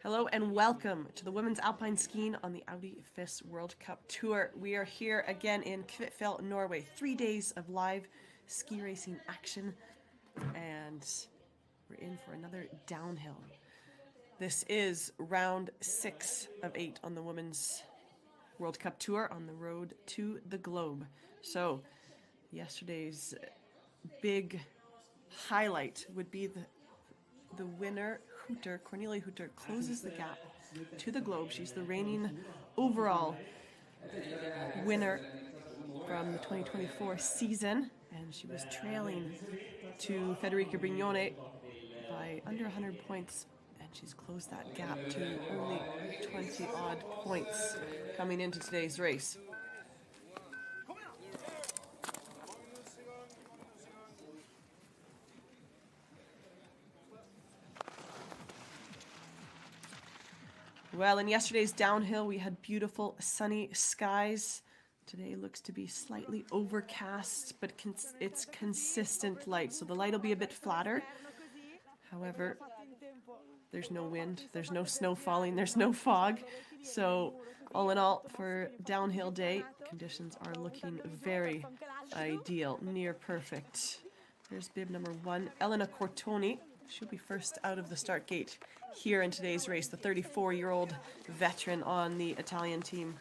Hello and welcome to the Women's Alpine Skiing on the Audi FIS World Cup Tour. We are here again in Kvitfjell, Norway. 3 days of live ski racing action, and we're in for another downhill. This is round 6 of 8 on the Women's World Cup Tour on the road to the globe. So yesterday's big highlight would be the winner, Hooter, Cornelia Hooter, closes the gap to the globe. She's the reigning overall winner from the 2024 season, and she was trailing to Federica Brignone by under 100 points, And she's closed that gap to only 20 odd points coming into today's race. Well, in yesterday's downhill, we had beautiful sunny skies. Today looks to be slightly overcast, but it's consistent light. So the light will be a bit flatter. However, there's no wind, there's no snow falling, there's no fog. So all in all, for downhill day, conditions are looking very ideal, near perfect. There's bib number 1, Elena Cortoni. She'll be first out of the start gate here in today's race, the 34-year-old veteran on the Italian team.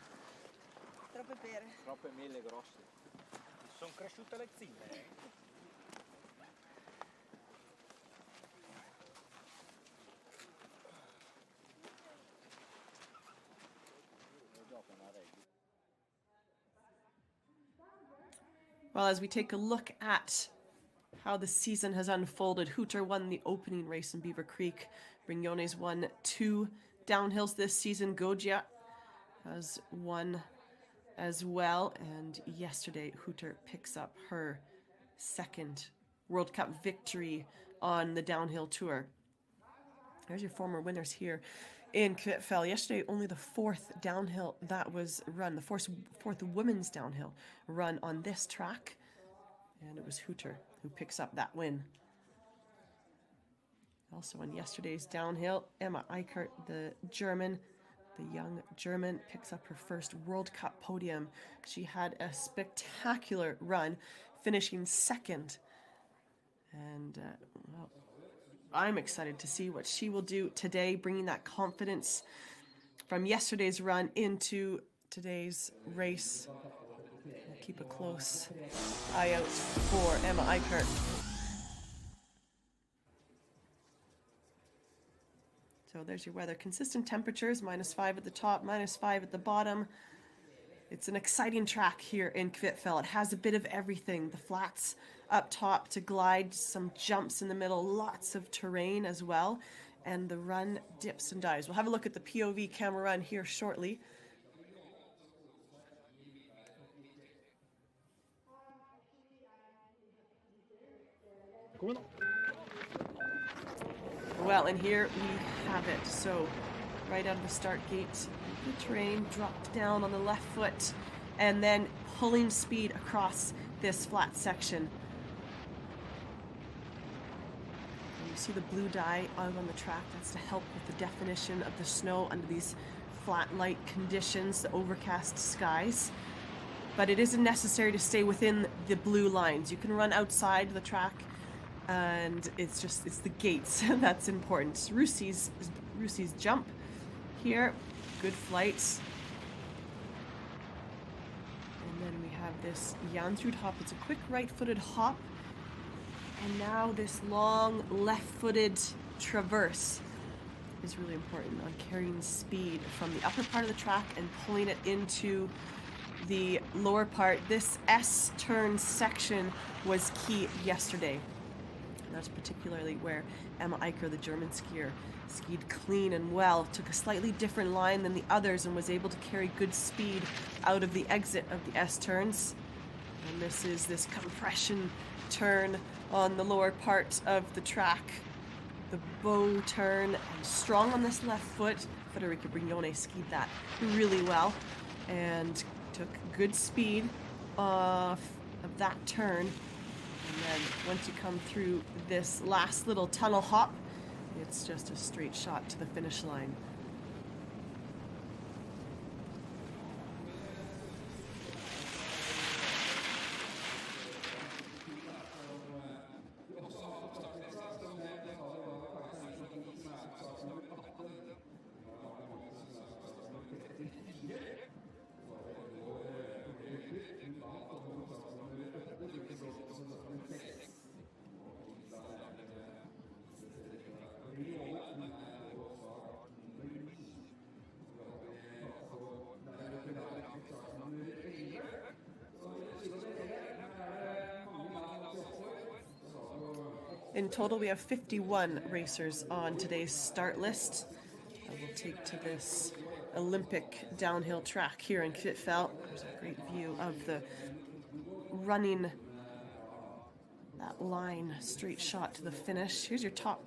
Well, as we take a look at how the season has unfolded, Hooter won the opening race in Beaver Creek. Brignone's won 2 downhills this season. Goggia has won as well. And yesterday, Hooter picks up her second World Cup victory on the downhill tour. There's your former winners here in Kvitfjell. Yesterday, only the 4th downhill that was run, the fourth women's downhill run on this track. And it was Hooter who picks up that win. Also on yesterday's downhill, Emma Aicher, the young German, picks up her first World Cup podium. She had a spectacular run, finishing second. And well, I'm excited to see what she will do today, bringing that confidence from yesterday's run into today's race. We'll keep a close eye out for Emma Aicher. So there's your weather. Consistent temperatures, -5 at the top, -5 at the bottom. It's an exciting track here in Kvitfjell. It has a bit of everything. The flats up top to glide, some jumps in the middle, lots of terrain as well. And the run dips and dives. We'll have a look at the POV camera run here shortly. Well, and here we have it. So right out of the start gate, the terrain dropped down on the left foot and then pulling speed across this flat section. And you see the blue dye out on the track. That's to help with the definition of the snow under these flat light conditions, the overcast skies. But it isn't necessary to stay within the blue lines. You can run outside the track, and it's the gates that's important. Rusi's jump here, good flights. And then we have this Jansrud hop. It's a quick right-footed hop. And now this long left-footed traverse is really important on carrying speed from the upper part of the track and pulling it into the lower part. This S-turn section was key yesterday. And that's particularly where Emma Aicher, the German skier, skied clean and well, took a slightly different line than the others and was able to carry good speed out of the exit of the S-turns. And this is this compression turn on the lower part of the track. The bow turn, and strong on this left foot. Federica Brignone skied that really well and took good speed off of that turn. And then once you come through this last little tunnel hop, it's just a straight shot to the finish line. In total, we have 51 racers on today's start list. We'll take to this Olympic downhill track here in Kvitfjell. There's a great view of the running, that line, straight shot to the finish. Here's your top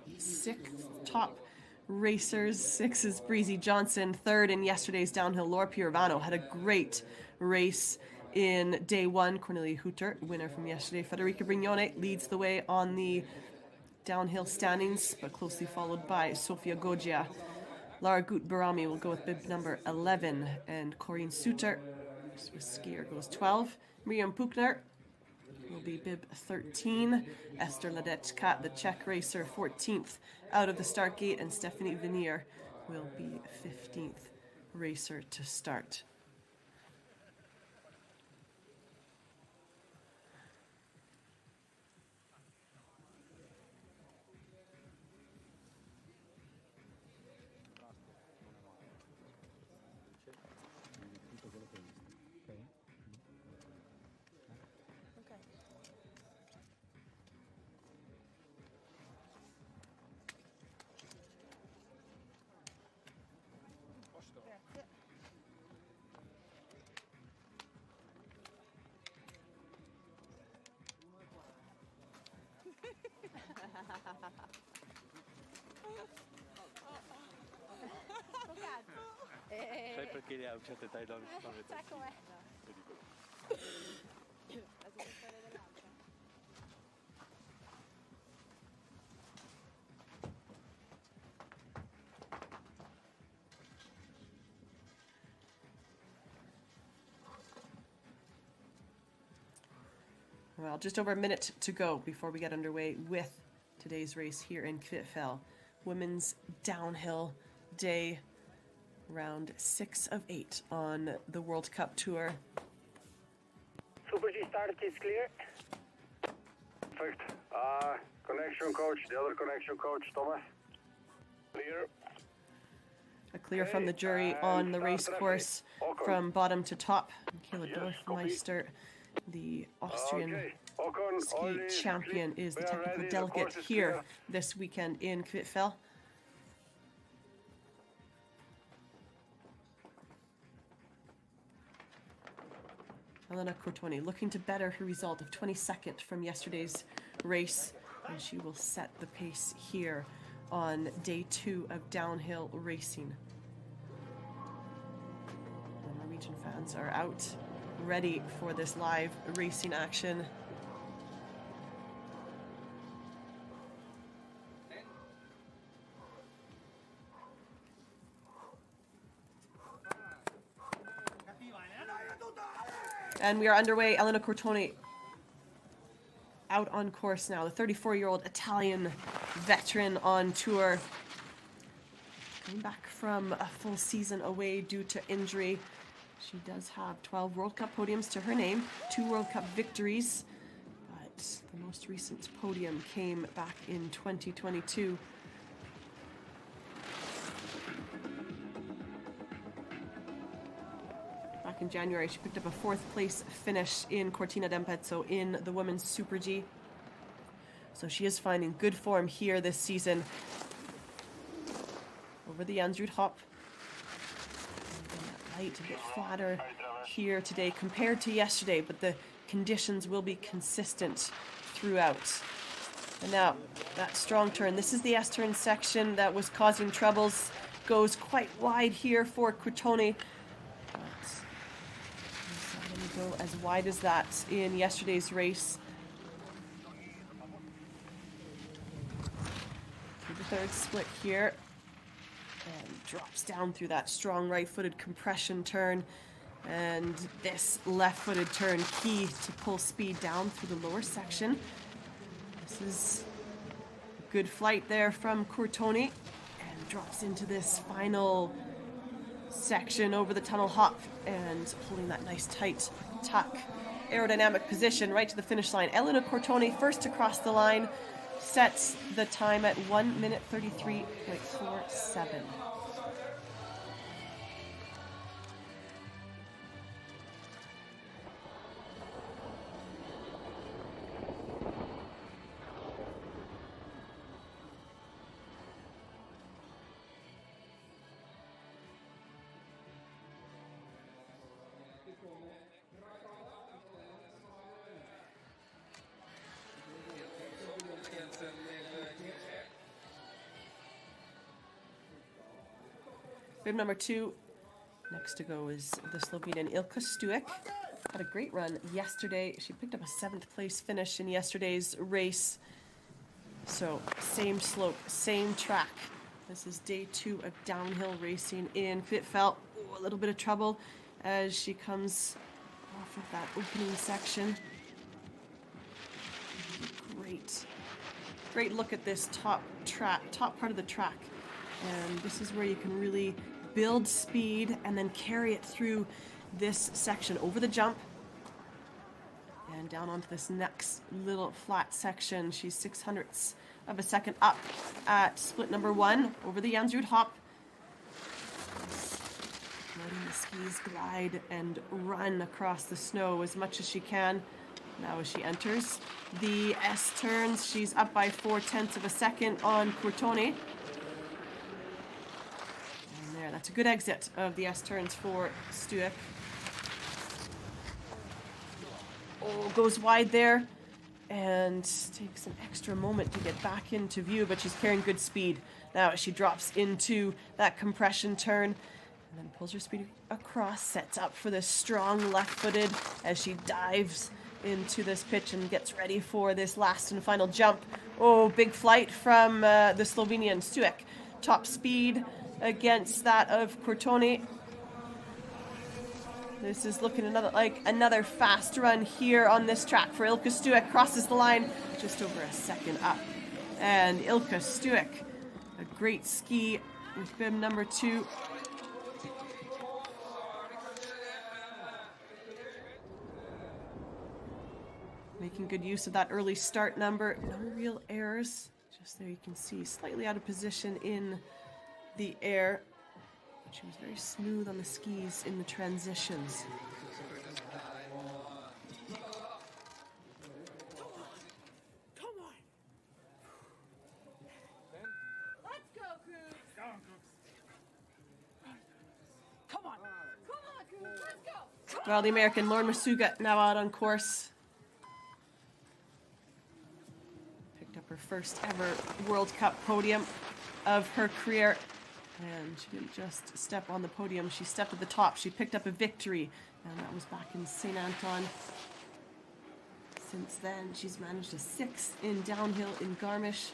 racers. 6 is Breezy Johnson. 3rd in yesterday's downhill, Laura Pirovano, had a great race in day 1. Cornelia Hutter, winner from yesterday. Federica Brignone leads the way on the downhill standings, but closely followed by Sofia Goggia. Lara Gut-Barami will go with bib number 11, and Corinne Suter, Swiss skier, goes 12. Miriam Puchner will be bib 13. Esther Ledecka, the Czech racer, 14th out of the start gate, and Stephanie Venier will be 15th racer to start. Sai perché le ha un certo taglio non Sai com'è? Well, just over a minute to go before we get underway with today's race here in Kvitfjell. Women's downhill day, round 6 of 8 on the World Cup Tour. Super G start is clear. Perfect. Connection coach, the other connection coach, Thomas. Clear. A clear from the jury on the race course from bottom to top. Michaela Dorfmeister, the Austrian ski champion, is the technical delegate here this weekend in Kvitfjell. Elena Cortoni looking to better her result of 22nd from yesterday's race, and she will set the pace here on day 2 of downhill racing. The Norwegian fans are out, ready for this live racing action. And we are underway. Elena Cortoni out on course now. The 34-year-old Italian veteran on tour, coming back from a full season away due to injury. She does have 12 World Cup podiums to her name, 2 World Cup victories, but the most recent podium came back in 2022. In January, she picked up a 4th place finish in Cortina d'Ampezzo in the women's Super G. So she is finding good form here this season. Over the Jansrud hop. Light, a bit flatter here today compared to yesterday, but the conditions will be consistent throughout. And now, that strong turn. This is the S-turn section that was causing troubles. Goes quite wide here for Cortoni. Go as wide as that in yesterday's race. Through the 3rd split here, and drops down through that strong right-footed compression turn, and this left-footed turn key to pull speed down through the lower section. This is a good flight there from Cortoni, and drops into this final section over the tunnel hop and holding that nice tight tuck aerodynamic position right to the finish line. Elena Cortoni first to cross the line, sets the time at 1 minute 33.47. Bib number 2. Next to go is the Slovenian Ilka Stuek. Had a great run yesterday. She picked up a 7th place finish in yesterday's race. So same slope, same track. This is day 2 of downhill racing in Kvitfjell. A little bit of trouble as she comes off of that opening section. Great look at this top part of the track. And this is where you can really build speed and then carry it through this section over the jump and down onto this next little flat section. She's 0.06 of a second up at split number 1 over the Jansrud hop. Letting the skis glide and run across the snow as much as she can. Now as she enters the S turns, she's up by 0.4 of a second on Cortone. And there, that's a good exit of the S turns for Stuek. Oh, goes wide there and takes an extra moment to get back into view, but she's carrying good speed. Now as she drops into that compression turn and then pulls her speed across, sets up for this strong left-footed as she dives into this pitch and gets ready for this last and final jump. Oh, big flight from the Slovenian Stuek. Top speed against that of Cortone. This is looking another fast run here on this track for Ilka Stuek. Crosses the line just over a second up. And Ilka Stuek, a great ski with bib number 2. Making good use of that early start number. No real errors. Just there you can see slightly out of position in the air. But she was very smooth on the skis in the transitions. Come on. Let's go, Cruz. Come on. Come on, Cruz. Let's go. Well, the American Lauren Masuga now out on course. Her first ever World Cup podium of her career, and she didn't just step on the podium, she stepped at the top. She picked up a victory, and that was back in St. Anton. Since then she's managed a 6th in downhill in Garmisch,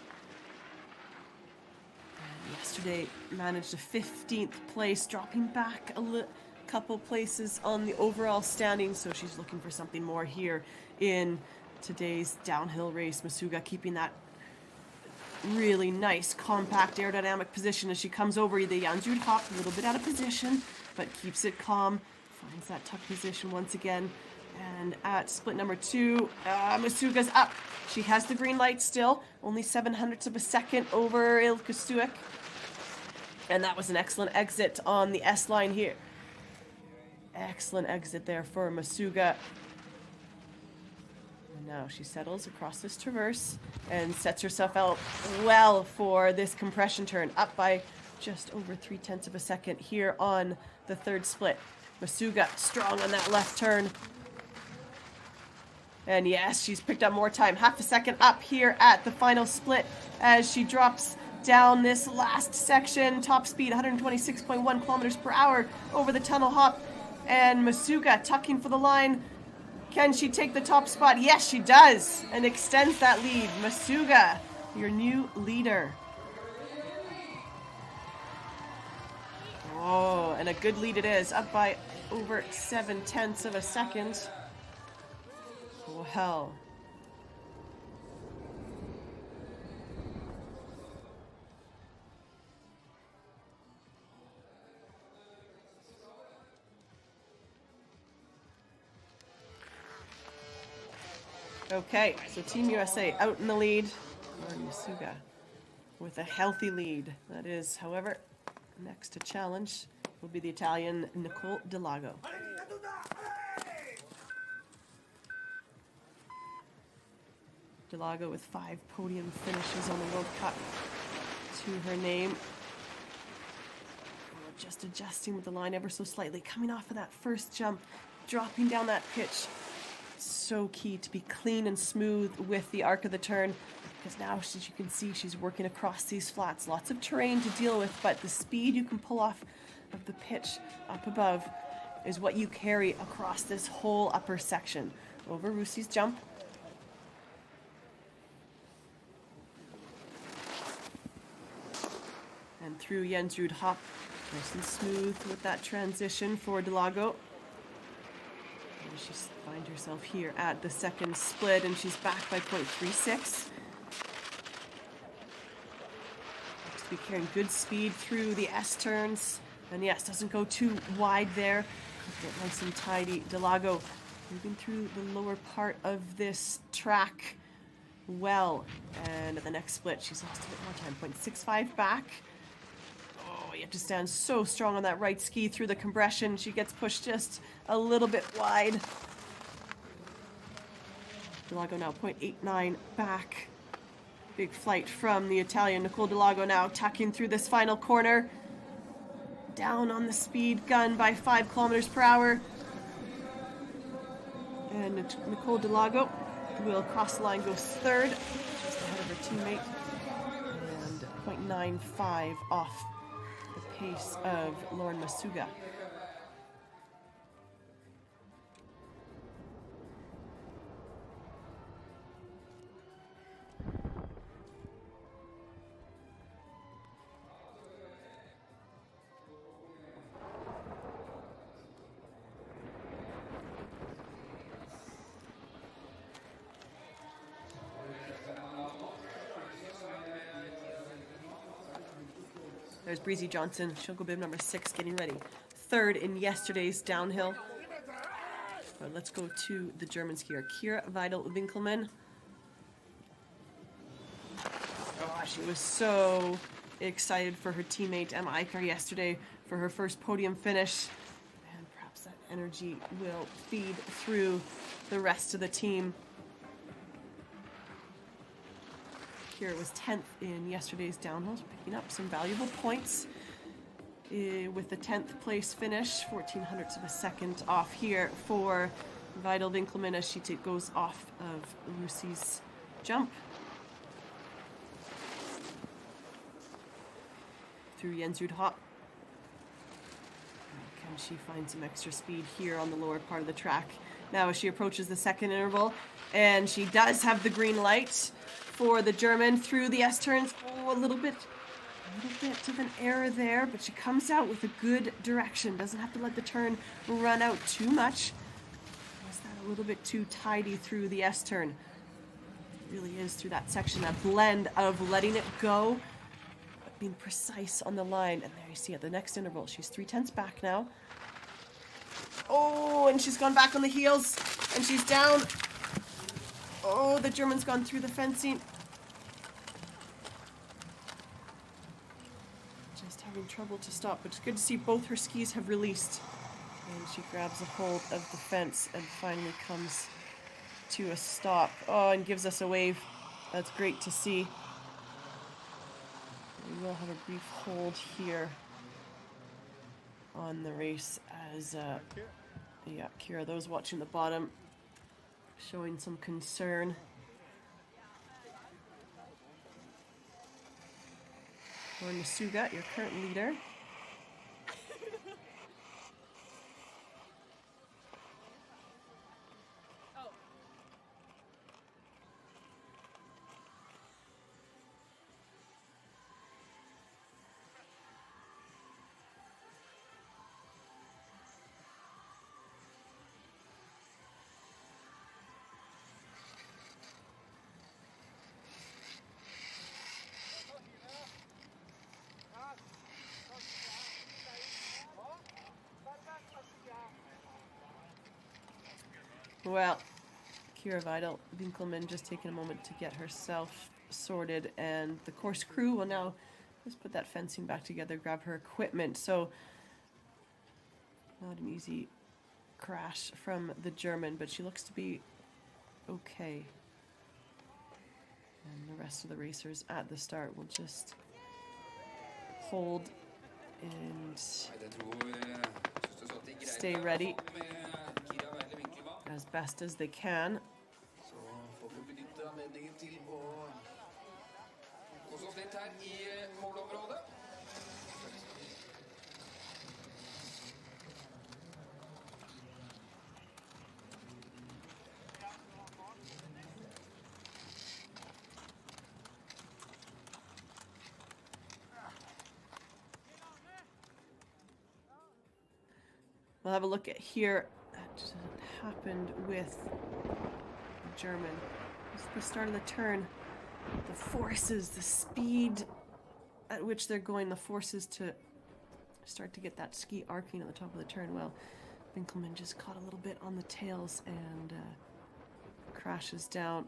and yesterday managed a 15th place, dropping back a couple places on the overall standing, so she's looking for something more here in today's downhill race. Masuga keeping that really nice, compact, aerodynamic position as she comes over the Jansrud hop, a little bit out of position, but keeps it calm, finds that tuck position once again. And at split number 2, Masuga's up. She has the green light still, only 0.07 of a second over Ilka Stuek. And that was an excellent exit on the S line here. Excellent exit there for Masuga. Now she settles across this traverse and sets herself out well for this compression turn, up by just over 0.3 of a second here on the 3rd split. Masuga strong on that left turn. And yes, she's picked up more time. 0.5 second up here at the final split as she drops down this last section. Top speed 126.1 kilometers per hour over the tunnel hop. And Masuga tucking for the line. Can she take the top spot? Yes, she does, and extends that lead. Masuga, your new leader. Oh, and a good lead it is, up by over 0.7 of a second. Well. Okay, so Team USA out in the lead. Masuga with a healthy lead. That is, however, next to challenge will be the Italian Nicole Delago. Delago with 5 podium finishes on the World Cup to her name. Just adjusting with the line ever so slightly. Coming off of that first jump, dropping down that pitch. So key to be clean and smooth with the arc of the turn, because now, as you can see, she's working across these flats. Lots of terrain to deal with, but the speed you can pull off of the pitch up above is what you carry across this whole upper section. Over Rusi's jump. And through Jensrud hop. Nice and smooth with that transition for Delago. And she finds herself here at the second split, and she's back by 0.36. Looks to be carrying good speed through the S turns. And yes, doesn't go too wide there. Get nice and tidy. Delago moving through the lower part of this track well. And at the next split, she's lost a bit more time. 0.65 back. You have to stand so strong on that right ski through the compression. She gets pushed just a little bit wide. Delago now 0.89 back. Big flight from the Italian. Nicole Delago now tucking through this final corner. Down on the speed gun by 5 kilometers per hour. And Nicole Delago will cross the line, goes third, just ahead of her teammate. And 0.95 off the pace of Lauren Masuga. There's Breezy Johnson, she'll go bib number 6, getting ready. Third in yesterday's downhill. But let's go to the German skier, Kira Weidel-Winkelmann. Oh, she was so excited for her teammate Emma Aicher yesterday for her first podium finish. And perhaps that energy will feed through the rest of the team. Kira was 10th in yesterday's downhill, picking up some valuable points with the 10th place finish, 0.14 of a second off here for Weidel-Winkelmann as she goes off of Rusi's jump. Through Jensrud hop. Can she find some extra speed here on the lower part of the track? Now as she approaches the second interval, and she does have the green light for the German through the S-turns. Oh, a little bit of an error there, but she comes out with a good direction. Doesn't have to let the turn run out too much. Was that a little bit too tidy through the S-turn? It really is through that section, that blend of letting it go, but being precise on the line. And there you see at the next interval, she's 0.3 back now. Oh, and she's gone back on the heels, and she's down. Oh, the German's gone through the fencing. Just having trouble to stop, but it's good to see both her skis have released. And she grabs a hold of the fence and finally comes to a stop. Oh, and gives us a wave. That's great to see. We will have a brief hold here on the race as, yeah, Kira, those watching the bottom, showing some concern. Lauren Masuga, your current leader. Well, Kira Weidel-Winkelmann just taking a moment to get herself sorted, and the course crew will now just put that fencing back together, grab her equipment. So, not an easy crash from the German, but she looks to be okay. And the rest of the racers at the start will just hold and stay ready as best as they can. We'll have a look at here at what happened with the German. It's the start of the turn. The forces, the speed at which they're going, the forces to start to get that ski arcing at the top of the turn. Well, Winkelmann just caught a little bit on the tails and crashes down.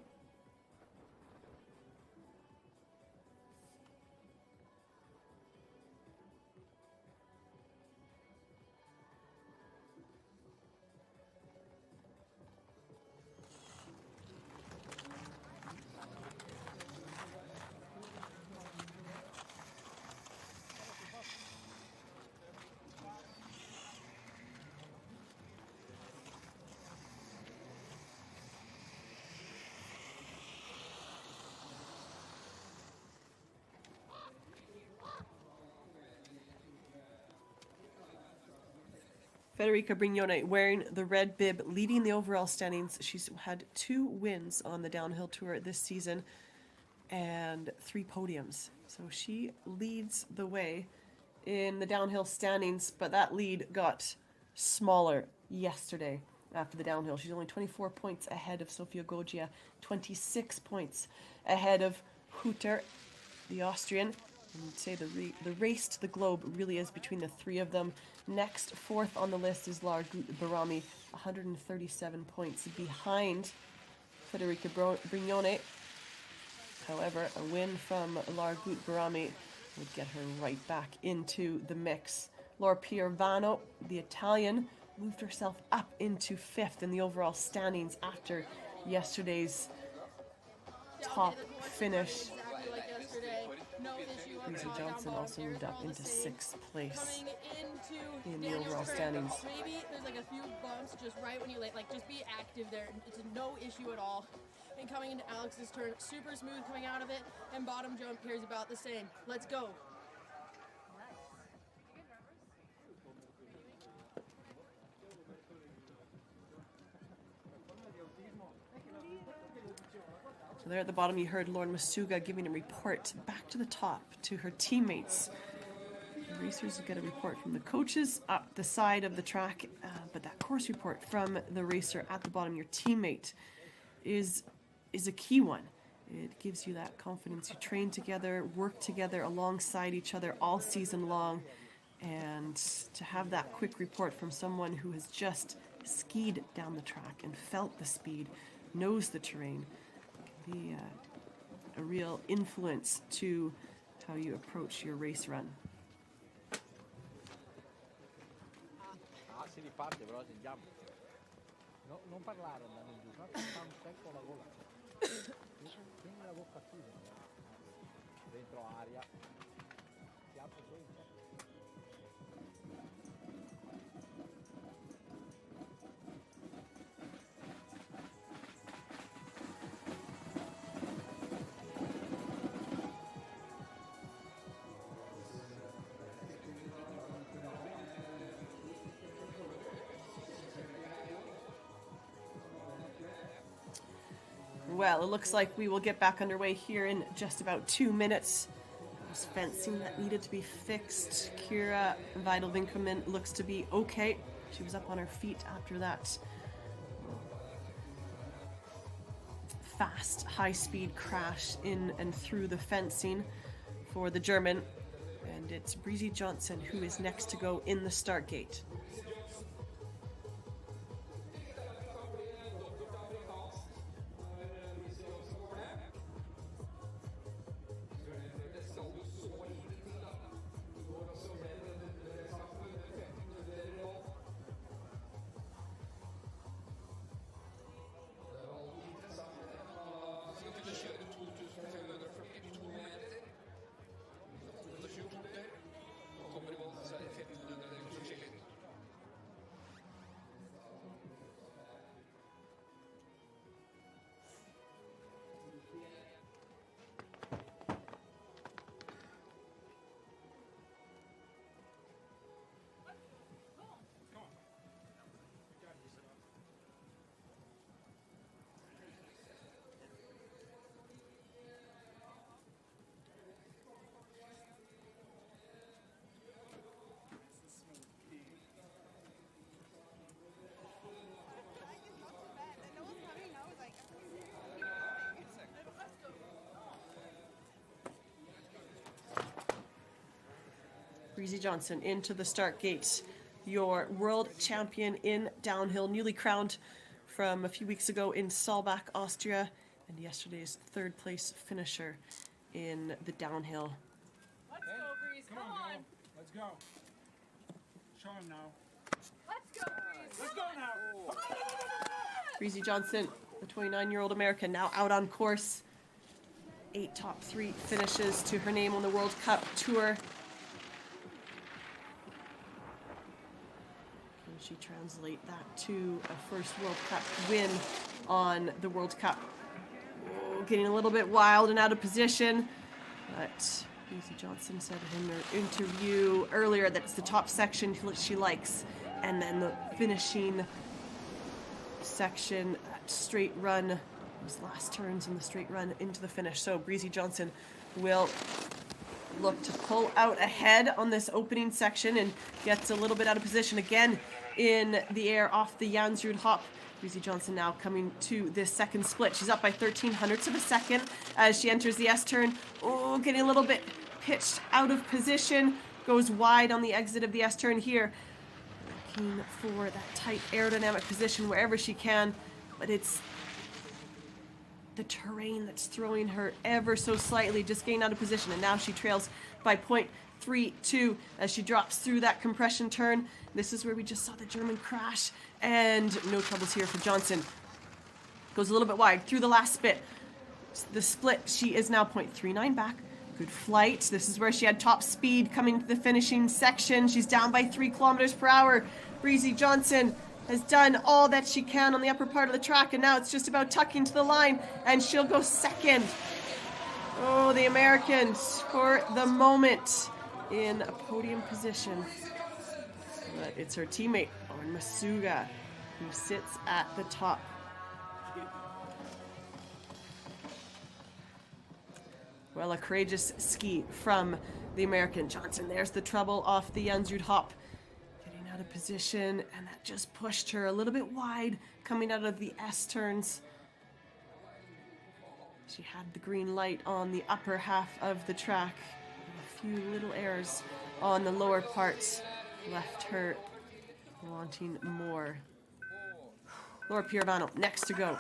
Federica Brignone wearing the red bib, leading the overall standings. She's had 2 wins on the downhill tour this season and 3 podiums. So she leads the way in the downhill standings, but that lead got smaller yesterday after the downhill. She's only 24 points ahead of Sofia Goggia, 26 points ahead of Hutter, the Austrian. I'd say the race to the globe really is between the 3 of them. Next, 4th on the list is Largut Barami, 137 points behind Federica Brignone. However, a win from Largut Barami would get her right back into the mix. Laura Piervano, the Italian, moved herself up into 5th in the overall standings after yesterday's top finish. Breezy Johnson also moved up into 6th place in the overall standings. Maybe there's like a few bumps just right when you like just be active there. It's no issue at all. And coming into Alex's turn, super smooth coming out of it, and bottom jump here is about the same. Let's go. So there at the bottom, you heard Lauren Masuga giving a report back to the top to her teammates. The racers get a report from the coaches up the side of the track, but that course report from the racer at the bottom, your teammate, is a key one. It gives you that confidence. You train together, work together alongside each other all season long, and to have that quick report from someone who has just skied down the track and felt the speed, knows the terrain, can be a real influence to how you approach your race run. Si riparte però sentiamo. Non parlare andando giù, fa un secco la gola. Tieni la bocca chiusa. Dentro aria. Si apre solo in secco. Well, it looks like we will get back underway here in just about 2 minutes. There's fencing that needed to be fixed. Kira Vidal-Winkelmann looks to be okay. She was up on her feet after that fast, high-speed crash in and through the fencing for the German. And it's Breezy Johnson who is next to go in the start gate. Breezy Johnson into the start gate, your world champion in downhill, newly crowned from a few weeks ago in Saalbach, Austria, and yesterday's third place finisher in the downhill. Let's go, Breeze. Come on. Let's go. Show him now. Let's go, Breeze. Let's go now. Breezy Johnson, the 29-year-old American, now out on course. 8 top 3 finishes to her name on the World Cup Tour. Can she translate that to a first World Cup win on the World Cup? Oh, getting a little bit wild and out of position, but Breezy Johnson said in her interview earlier that it's the top section she likes, and then the finishing section, that straight run, those last turns in the straight run into the finish. So Breezy Johnson will look to pull out ahead on this opening section and gets a little bit out of position again in the air off the Jansrud hop. Breezy Johnson now coming to this second split. She's up by 1300ths of a second as she enters the S-turn. Oh, getting a little bit pitched out of position. Goes wide on the exit of the S-turn here. Looking for that tight aerodynamic position wherever she can, but it's the terrain that's throwing her ever so slightly, just getting out of position, and now she trails by 0.32 as she drops through that compression turn. This is where we just saw the German crash, and no troubles here for Johnson. Goes a little bit wide through the last split. The split, she is now 0.39 back. Good flight. This is where she had top speed coming to the finishing section. She's down by 3 kilometers per hour. Breezy Johnson has done all that she can on the upper part of the track, and now it's just about tucking to the line, and she'll go second. Oh, the Americans for the moment in a podium position. But it's her teammate, Owen Masuga, who sits at the top. Well, a courageous ski from the American Johnson. There's the trouble off the Jansrud hop. Getting out of position, and that just pushed her a little bit wide coming out of the S-turns. She had the green light on the upper half of the track. A few little errors on the lower parts left her wanting more. Laura Pirovano next to go.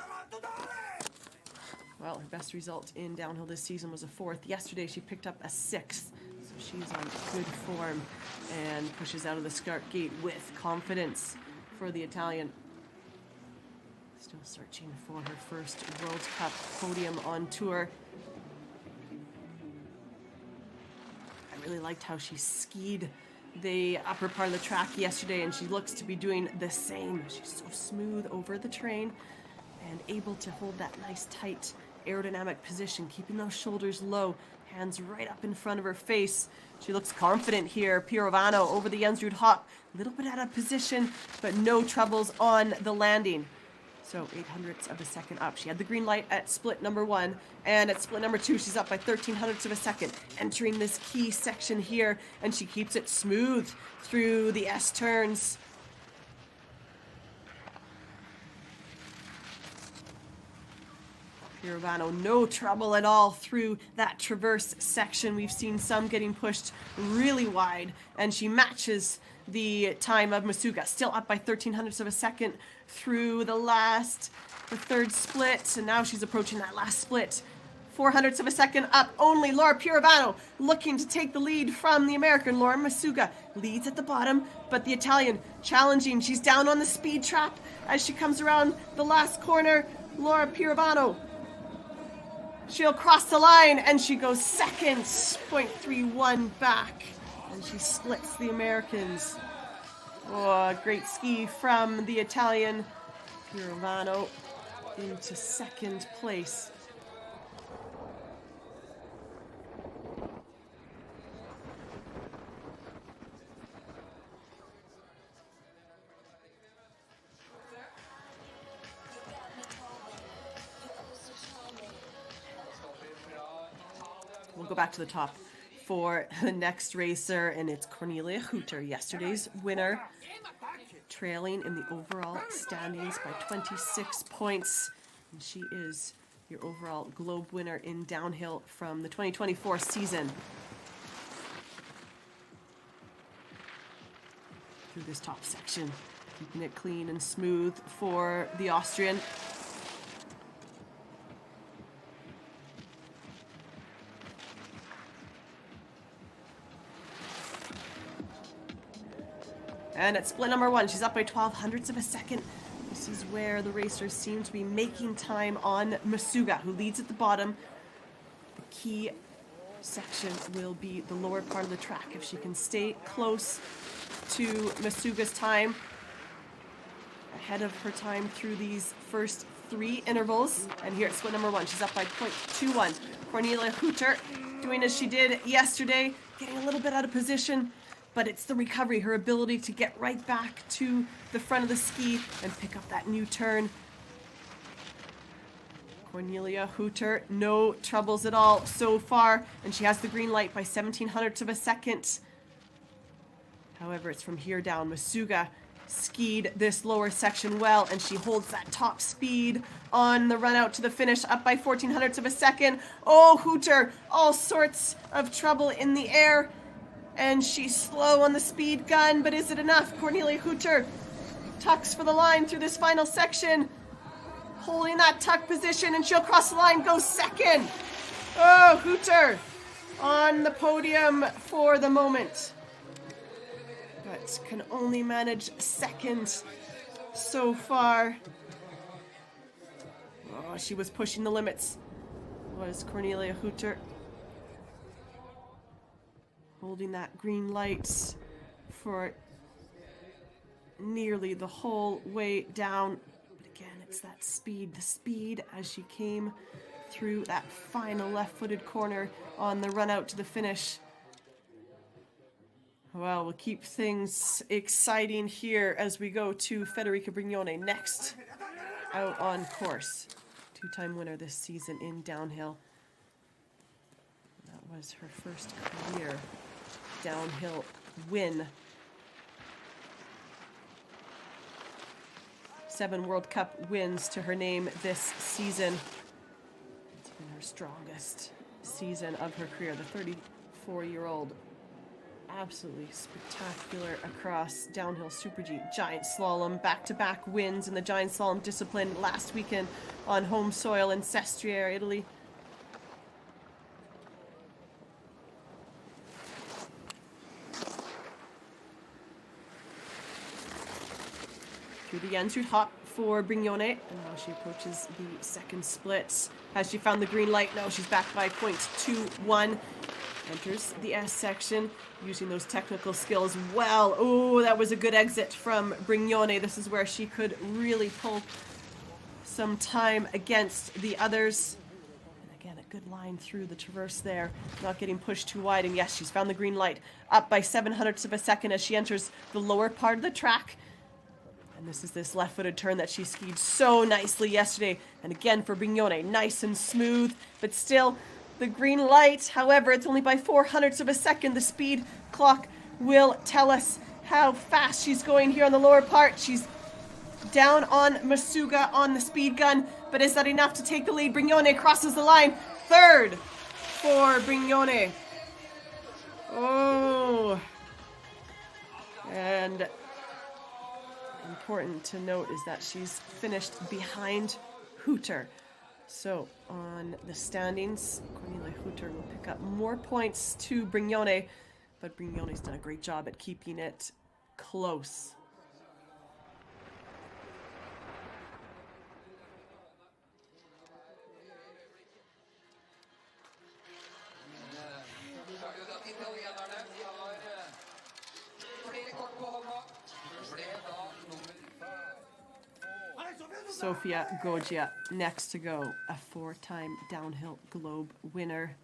Well, her best result in downhill this season was a 4th. Yesterday she picked up a 6th, so she's on good form and pushes out of the start gate with confidence for the Italian. Still searching for her first World Cup podium on tour. I really liked how she skied the upper part of the track yesterday, and she looks to be doing the same. She's so smooth over the terrain and able to hold that nice tight aerodynamic position, keeping those shoulders low, hands right up in front of her face. She looks confident here. Pirovano over the Jansrud hop, a little bit out of position, but no troubles on the landing. So 0.08 of a second up. She had the green light at split number 1, and at split number 2, she's up by 0.13 of a second, entering this key section here, and she keeps it smooth through the S-turns. Pirovano, no trouble at all through that traverse section. We've seen some getting pushed really wide, and she matches the time of Masuga, still up by 0.13 of a second through the third split, and now she's approaching that last split. 0.04 of a second up only. Laura Pirovano looking to take the lead from the American. Laura Masuga leads at the bottom, but the Italian challenging. She's down on the speed trap as she comes around the last corner. Laura Pirovano, she'll cross the line, and she goes second, 0.31 back, and she splits the Americans. Oh, a great ski from the Italian. Pirovano into second place. We'll go back to the top for the next racer, and it's Cornelia Hutter, yesterday's winner, trailing in the overall standings by 26 points. And she is your overall globe winner in downhill from the 2024 season. through this top section. Keeping it clean and smooth for the Austrian. And at split number 1, she's up by 0.12 of a second. This is where the racers seem to be making time on Masuga, who leads at the bottom. The key section will be the lower part of the track. If she can stay close to Masuga's time, ahead of her time through these first 3 intervals. And here at split number 1, she's up by 0.21. Cornelia Hutter doing as she did yesterday, getting a little bit out of position, but it's the recovery, her ability to get right back to the front of the ski and pick up that new turn. Cornelia Hutter, no troubles at all so far, and she has the green light by 0.17 of a second. However, it's from here down. Masuga skied this lower section well, and she holds that top speed on the run out to the finish, up by 0.14 of a second. Oh, Hutter, all sorts of trouble in the air, and she's slow on the speed gun, but is it enough? Cornelia Hutter tucks for the line through this final section, holding that tuck position, and she'll cross the line, go second. Oh, Hutter on the podium for the moment, but can only manage second so far. Oh, she was pushing the limits, was Cornelia Hutter. Holding that green light for nearly the whole way down. But again, it's that speed, the speed as she came through that final left-footed corner on the run out to the finish. Well, we'll keep things exciting here as we go to Federica Brignone next out on course. 2-time winner this season in downhill. That was her first career downhill win. 7 World Cup wins to her name this season. It's been her strongest season of her career. The 34-year-old, absolutely spectacular across downhill, Super G, giant slalom, back-to-back wins in the giant slalom discipline last weekend on home soil in Sestriere, Italy. Through the Jensrud hop for Brignone, and now she approaches the second split. Has she found the green light? No, she's back by 0.21. Enters the S section, using those technical skills well. Oh, that was a good exit from Brignone. This is where she could really pull some time against the others. And again, a good line through the traverse there, not getting pushed too wide. And yes, she's found the green light, up by 0.07 of a second as she enters the lower part of the track. And this is this left-footed turn that she skied so nicely yesterday. And again for Brignone, nice and smooth, but still the green light. However, it's only by 0.04 of a second. The speed clock will tell us how fast she's going here on the lower part. She's down on Masuga on the speed gun, but is that enough to take the lead? Brignone crosses the line. Third for Brignone. Oh. And important to note is that she's finished behind Hutter. So on the standings, Cornelia Hutter will pick up more points to Brignone, but Brignone's done a great job at keeping it close. Sofia Goggia next to go, a 4-time downhill globe winner.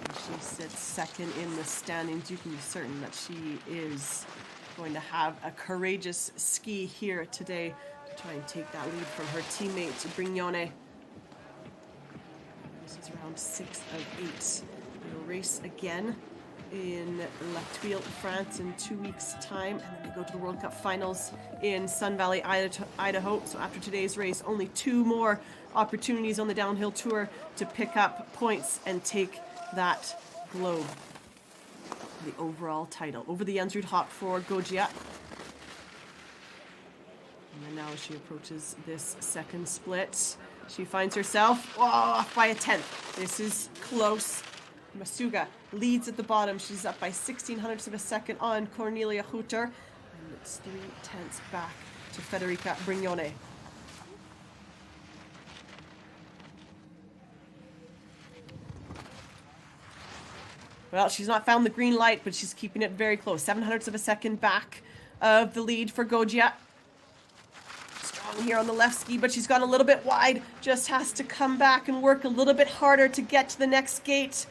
And she sits second in the standings. You can be certain that she is going to have a courageous ski here today to try and take that lead from her teammate Brignone. This is round 6 of 8. We'll race again in La Tuile, France in 2 weeks' time, and then they go to the World Cup Finals in Sun Valley, Idaho. So after today's race, only 2 more opportunities on the downhill tour to pick up points and take that globe. the overall title. Over the Jensrud hop for Gojia. And then now as she approaches this second split, she finds herself off by a tenth. This is close. Masuga leads at the bottom. She's up by 1600ths of a second on Cornelia Hutter. And it's 3/10 back to Federica Brignone. Well, she's not found the green light, but she's keeping it very close. 700ths of a second back of the lead for Gojia. Strong here on the left ski, but she's gone a little bit wide. Just has to come back and work a little bit harder to get to the next gate.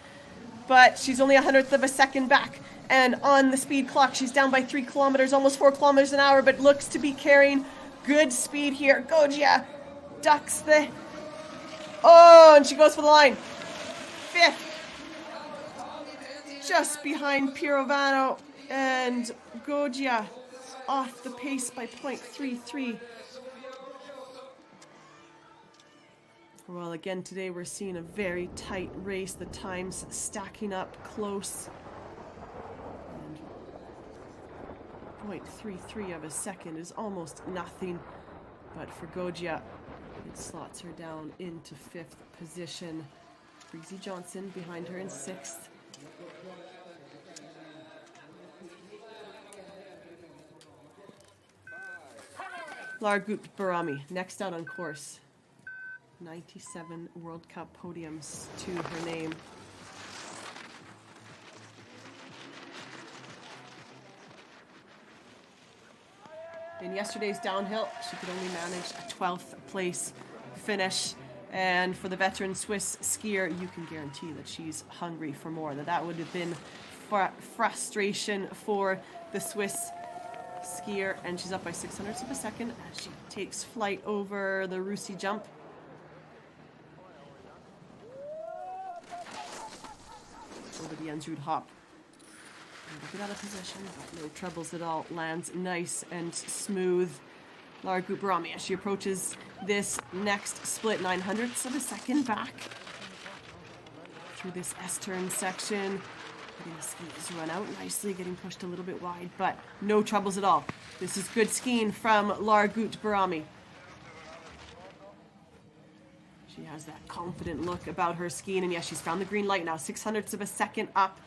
But she's only 100th of a second back. And on the speed clock, she's down by 3 kilometers, almost 4 kilometers an hour, but looks to be carrying good speed here. Gojia ducks the... Oh, and she goes for the line. 5th. Just behind Pirovano, and Gojia off the pace by 0.33. Well, again, today we're seeing a very tight race. The times stacking up close. And 0.33 of a second is almost nothing. But for Gojia, it slots her down into 5th position. Breezy Johnson behind her in 6th. Largut Barami, next out on course. 97 World Cup podiums to her name. In yesterday's downhill, she could only manage a 12th place finish. And for the veteran Swiss skier, you can guarantee that she's hungry for more. That would have been frustration for the Swiss skier. And she's up by 600ths of a second as she takes flight over the Russi jump. Over the Jensrud hop. A bit out of position, but no troubles at all. Lands nice and smooth. Largut Barami as she approaches this next split, 900ths of a second back through this S-turn section. Letting the skis run out nicely, getting pushed a little bit wide, but no troubles at all. This is good skiing from Largut Barami. She has that confident look about her skiing, and yes, she's found the green light now, 600ths of a second up.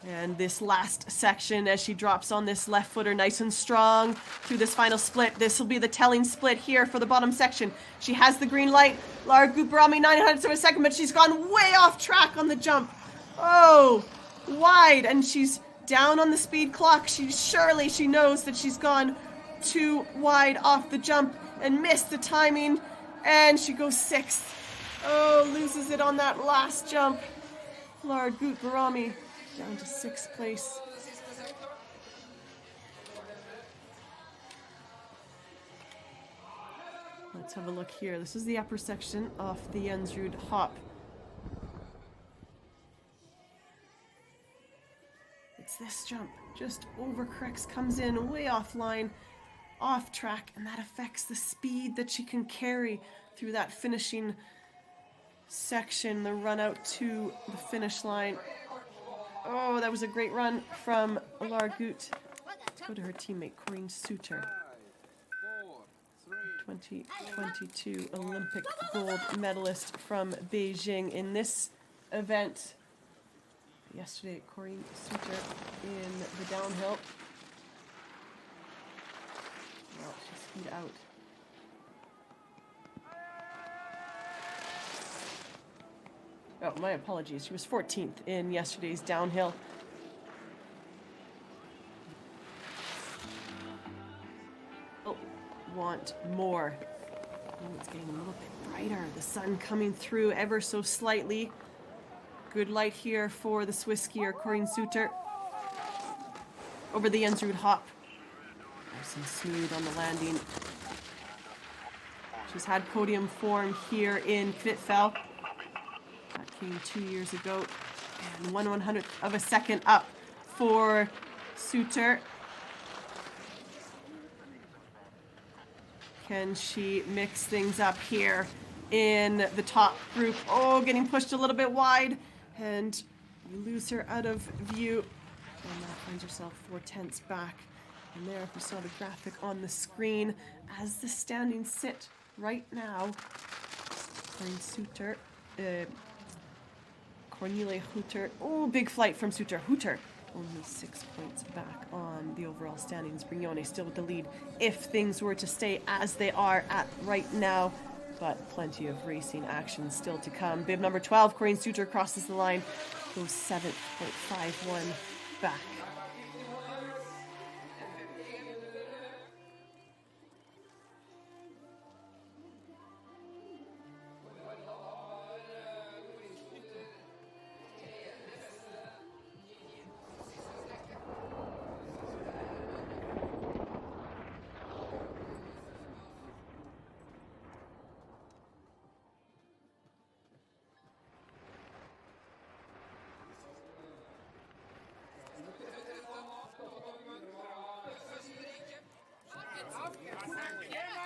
And this last section as she drops on this left footer nice and strong through this final split. This will be the telling split here for the bottom section. She has the green light. Largut Barami 900ths of a second, but she's gone way off track on the jump. Oh, wide, and she's down on the speed clock. She knows that she's gone too wide off the jump and missed the timing, and she goes 6th. Oh, loses it on that last jump. Largut Barami down to 6th place. Let's have a look here. This is the upper section off the Jensrud hop. It's this jump. Just overcorrects, comes in way offline, off track, and that affects the speed that she can carry through that finishing section, the run out to the finish line. Oh, that was a great run from Largut. Let's go to her teammate, Corinne Suter. 2022 Olympic gold medalist from Beijing in this event. Yesterday, Corinne Suter in the downhill. Well, she skied out. Oh, my apologies. She was 14th in yesterday's downhill. Oh, want more. Oh, it's getting a little bit brighter. The sun coming through ever so slightly. Good light here for the Swiss skier Corinne Suter. Over the Jensrud hop. Nice and smooth on the landing. She's had podium form here in Kvitfjell. That came 2 years ago. And 1/100th of a second up for Suter. Can she mix things up here in the top group? Oh, getting pushed a little bit wide. And you lose her out of view And now finds herself 4/10 back. And there, if we saw the graphic on the screen, as the standings sit right now, Cornelia Hutter. Oh, big flight from Suter. Hutter only 6 points back on the overall standings. Brignone still with the lead if things were to stay as they are at right now. But plenty of racing action still to come. Bib number 12, Corinne Suter, crosses the line, goes 7.51 back.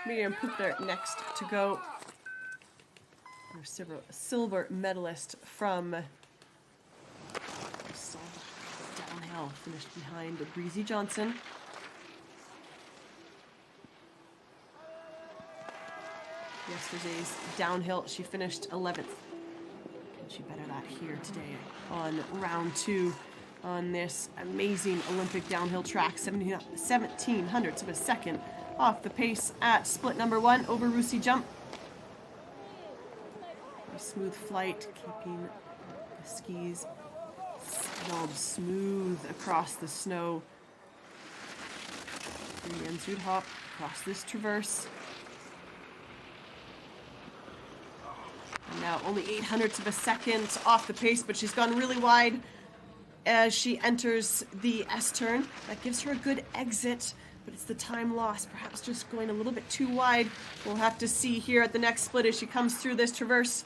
Miriam Puchner next to go. Our silver medalist from downhill, finished behind Breezy Johnson. Yesterday's downhill, she finished 11th. Can she better that here today on round 2 on this amazing Olympic downhill track, 1700ths of a second off the pace at split number 1 over Russi jump. A smooth flight, keeping the skis settled smooth across the snow. The Jensrud hop across this traverse. And now only 800ths of a second off the pace, but she's gone really wide as she enters the S-turn. That gives her a good exit, but it's the time loss, perhaps just going a little bit too wide. We'll have to see here at the next split as she comes through this traverse.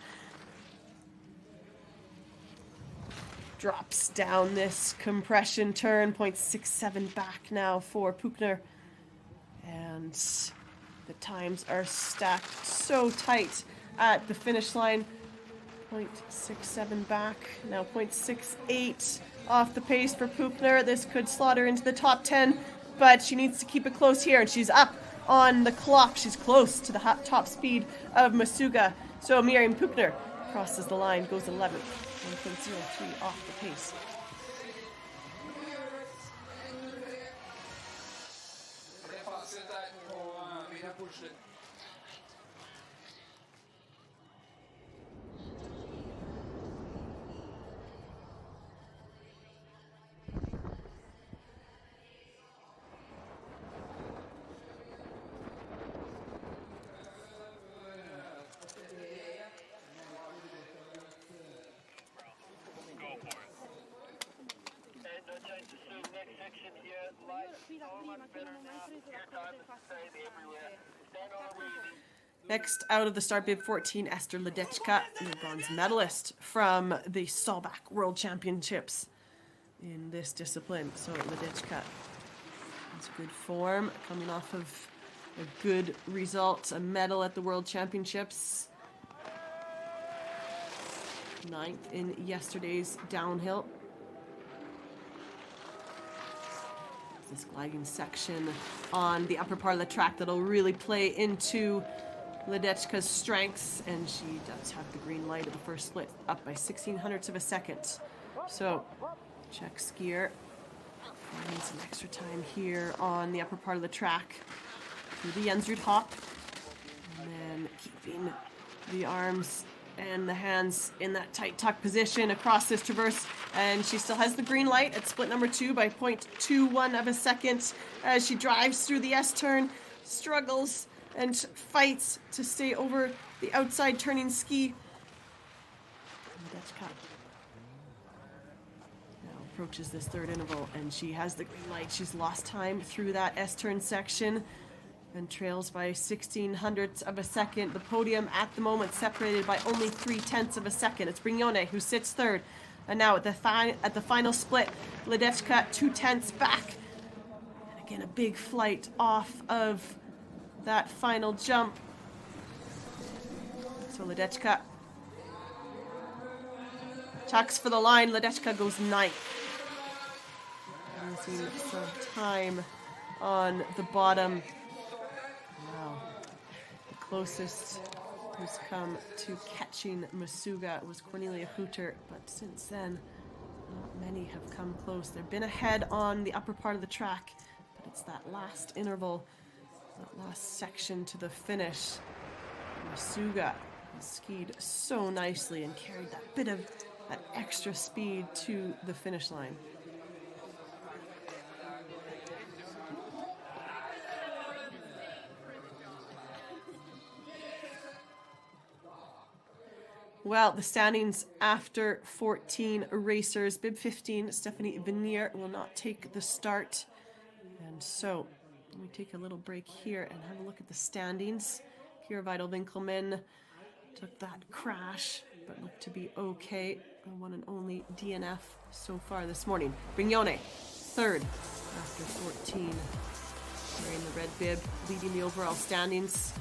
Drops down this compression turn, 0.67 back now for Puchner. And the times are stacked so tight at the finish line. 0.67 back, now 0.68 off the pace for Puchner. This could slot her into the top 10, but she needs to keep it close here, and she's up on the clock. She's close to the top speed of Masuga. So Miriam Puchner crosses the line, goes 11th, 1.03 off the pace. Next out of the start, bib 14, Esther Ledechka, the bronze medalist from the Stallback World Championships in this discipline. So Ledechka has good form, coming off of a good result, a medal at the World Championships. 9th in yesterday's downhill. This gliding section on the upper part of the track that'll really play into Ledechka's strengths, and she does have the green light of the first split, up by 1600ths of a second. So Czech skier finding some extra time here on the upper part of the track through the Jensrud hop, and then keeping the arms and the hands in that tight tuck position across this traverse, and she still has the green light at split number 2 by 0.21 of a second as she drives through the S-turn, struggles and fights to stay over the outside turning ski. Ledechka now approaches this third interval, and she has the green light. She's lost time through that S-turn section and trails by 1600ths of a second. The podium at the moment separated by only 0.3 of a second. It's Brignone who sits third. And now at the final split, Ledechka 0.2 back. And again, a big flight off of that final jump. So Ledechka chucks for the line. Ledechka goes 9th. Wasting some time on the bottom. Wow. The closest who's come to catching Masuga was Cornelia Hooter, but since then, not many have come close. They've been ahead on the upper part of the track, but it's that last interval, that last section to the finish. Masuga skied so nicely and carried that bit of that extra speed to the finish line. Well, the standings after 14 racers. Bib 15, Stephanie Venier will not take the start. And so we take a little break here and have a look at the standings. Kira Vidal-Winkelmann took that crash, but looked to be okay. The one and only DNF so far this morning. Brignone, third after 14. Wearing the red bib, leading the overall standings.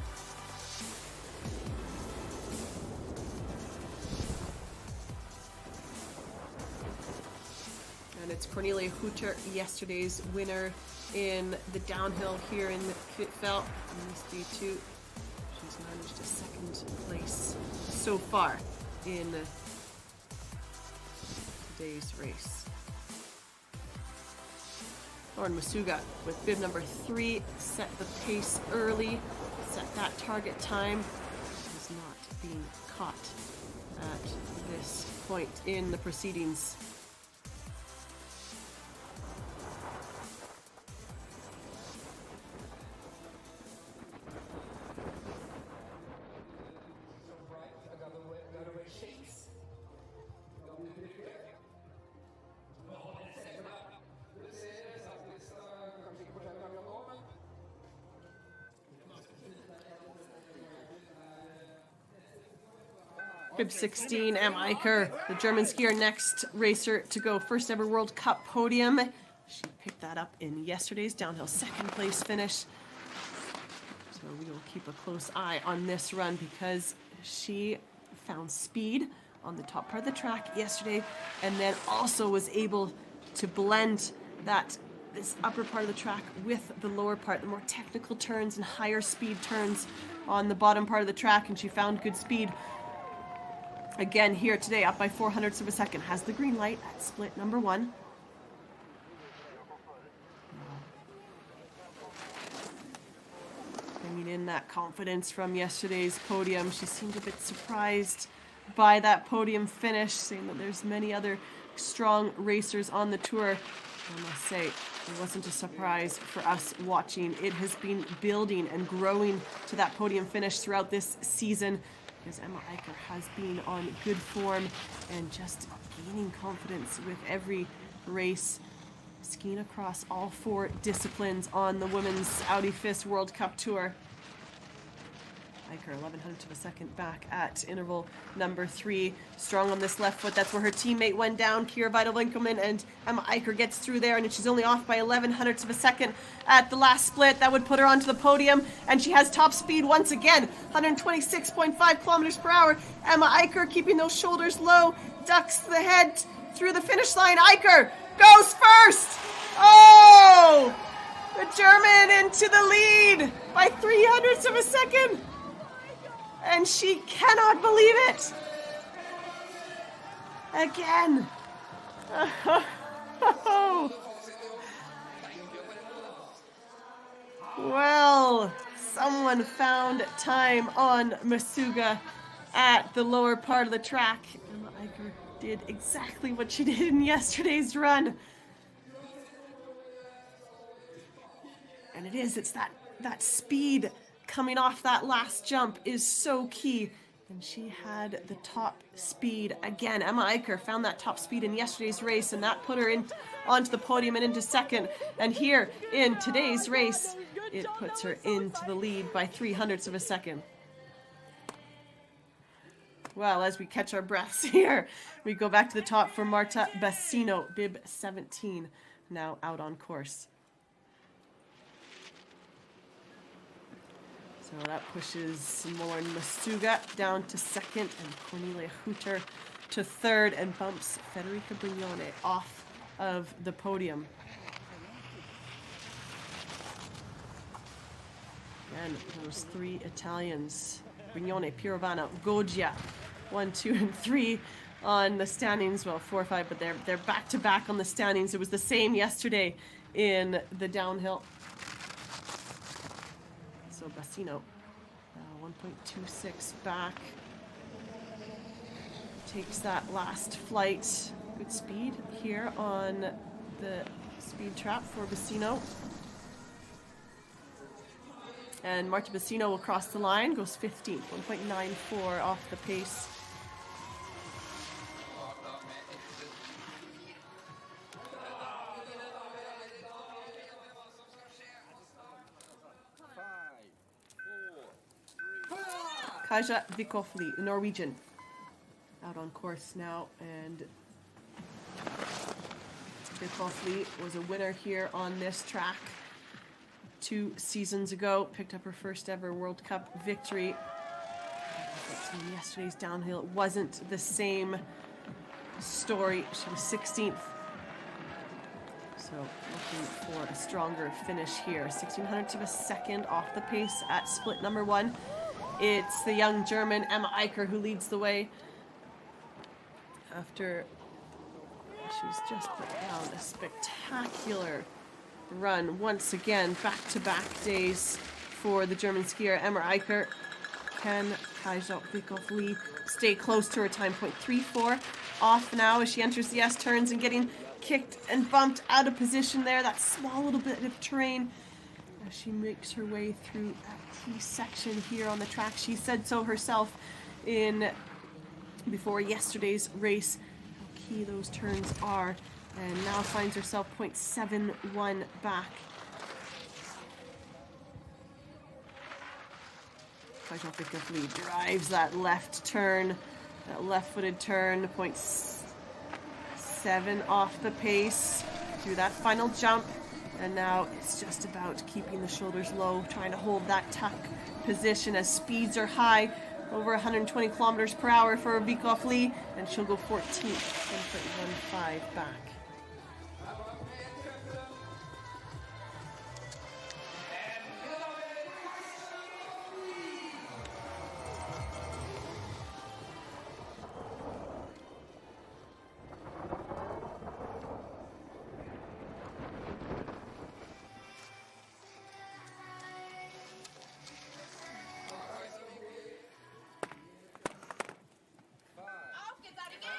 And it's Cornelia Hooter, yesterday's winner in the downhill here in Kvitfjell in this D2. She's managed a second place so far in today's race. Lauren Masuga with bib number 3 set the pace early, set that target time. Is not being caught at this point in the proceedings. Bib 16, Aicher, the German skier, next racer to go. First ever World Cup podium. She picked that up in yesterday's downhill second place finish. So we will keep a close eye on this run because she found speed on the top part of the track yesterday and then also was able to blend this upper part of the track with the lower part, the more technical turns and higher speed turns on the bottom part of the track, and she found good speed. Again here today, up by 0.04 of a second. Has the green light at split number 1. Bringing in that confidence from yesterday's podium. She seemed a bit surprised by that podium finish, saying that there's many other strong racers on the tour. I must say, it wasn't a surprise for us watching. It has been building and growing to that podium finish throughout this season, because Emma Aicher has been on good form and just gaining confidence with every race, skiing across all 4 disciplines on the Women's Audi FIS World Cup Tour. Aicher, 0.11 of a second back at interval number 3. Strong on this left foot. That's where her teammate went down. Kira Vidal-Winkelmann, and Emma Aicher gets through there, and she's only off by 0.11 of a second at the last split. That would put her onto the podium, and she has top speed once again. 126.5 kilometers per hour. Emma Aicher keeping those shoulders low, ducks the head through the finish line. Aicher goes first. Oh! The German into the lead by 0.03 of a second. And she cannot believe it. Again. Well, someone found time on Masuga at the lower part of the track. Emma Aicher did exactly what she did in yesterday's run. And it's that speed coming off that last jump is so key. And she had the top speed again. Emma Aicher found that top speed in yesterday's race, and that put her onto the podium and into second. And here in today's race, it puts her into the lead by 0.03 of a second. Well, as we catch our breaths here, we go back to the top for Marta Bassino, bib 17, now out on course. So that pushes Lauren Masuga down to second and Cornelia Hooter to third, and bumps Federica Brignone off of the podium. And those three Italians, Brignone, Pirovano, Goggia, 1, 2, and 3 on the standings. Well, 4, 5, but they're back to back on the standings. It was the same yesterday in the downhill. So Bassino, 1.26 back, takes that last flight. Good speed here on the speed trap for Bassino. And Marta Bassino will cross the line, goes 15th, 1.94 off the pace. Kaja Vikofli, Norwegian, out on course now, and Vikofli was a winner here on this track 2 seasons ago, picked up her first ever World Cup victory. In yesterday's downhill, it wasn't the same story. She was 16th. So looking for a stronger finish here. 1600ths of a second off the pace at split number 1. It's the young German Emma Aicher who leads the way after she's just put down a spectacular run once again. Back-to-back days for the German skier Emma Aicher. Can Kaja Vikofli stay close to her time? 0.34 off now as she enters the S-turns and getting kicked and bumped out of position there. That small little bit of terrain as she makes her way through a key section here on the track. She said so herself before yesterday's race, how key those turns are, and now finds herself 0.71 back. Kaja Vikofli drives that left turn, that left-footed turn, 0.7 off the pace through that final jump. And now it's just about keeping the shoulders low, trying to hold that tuck position as speeds are high, over 120 kilometers per hour for Vikofli, and she'll go 14th, 10.15 back.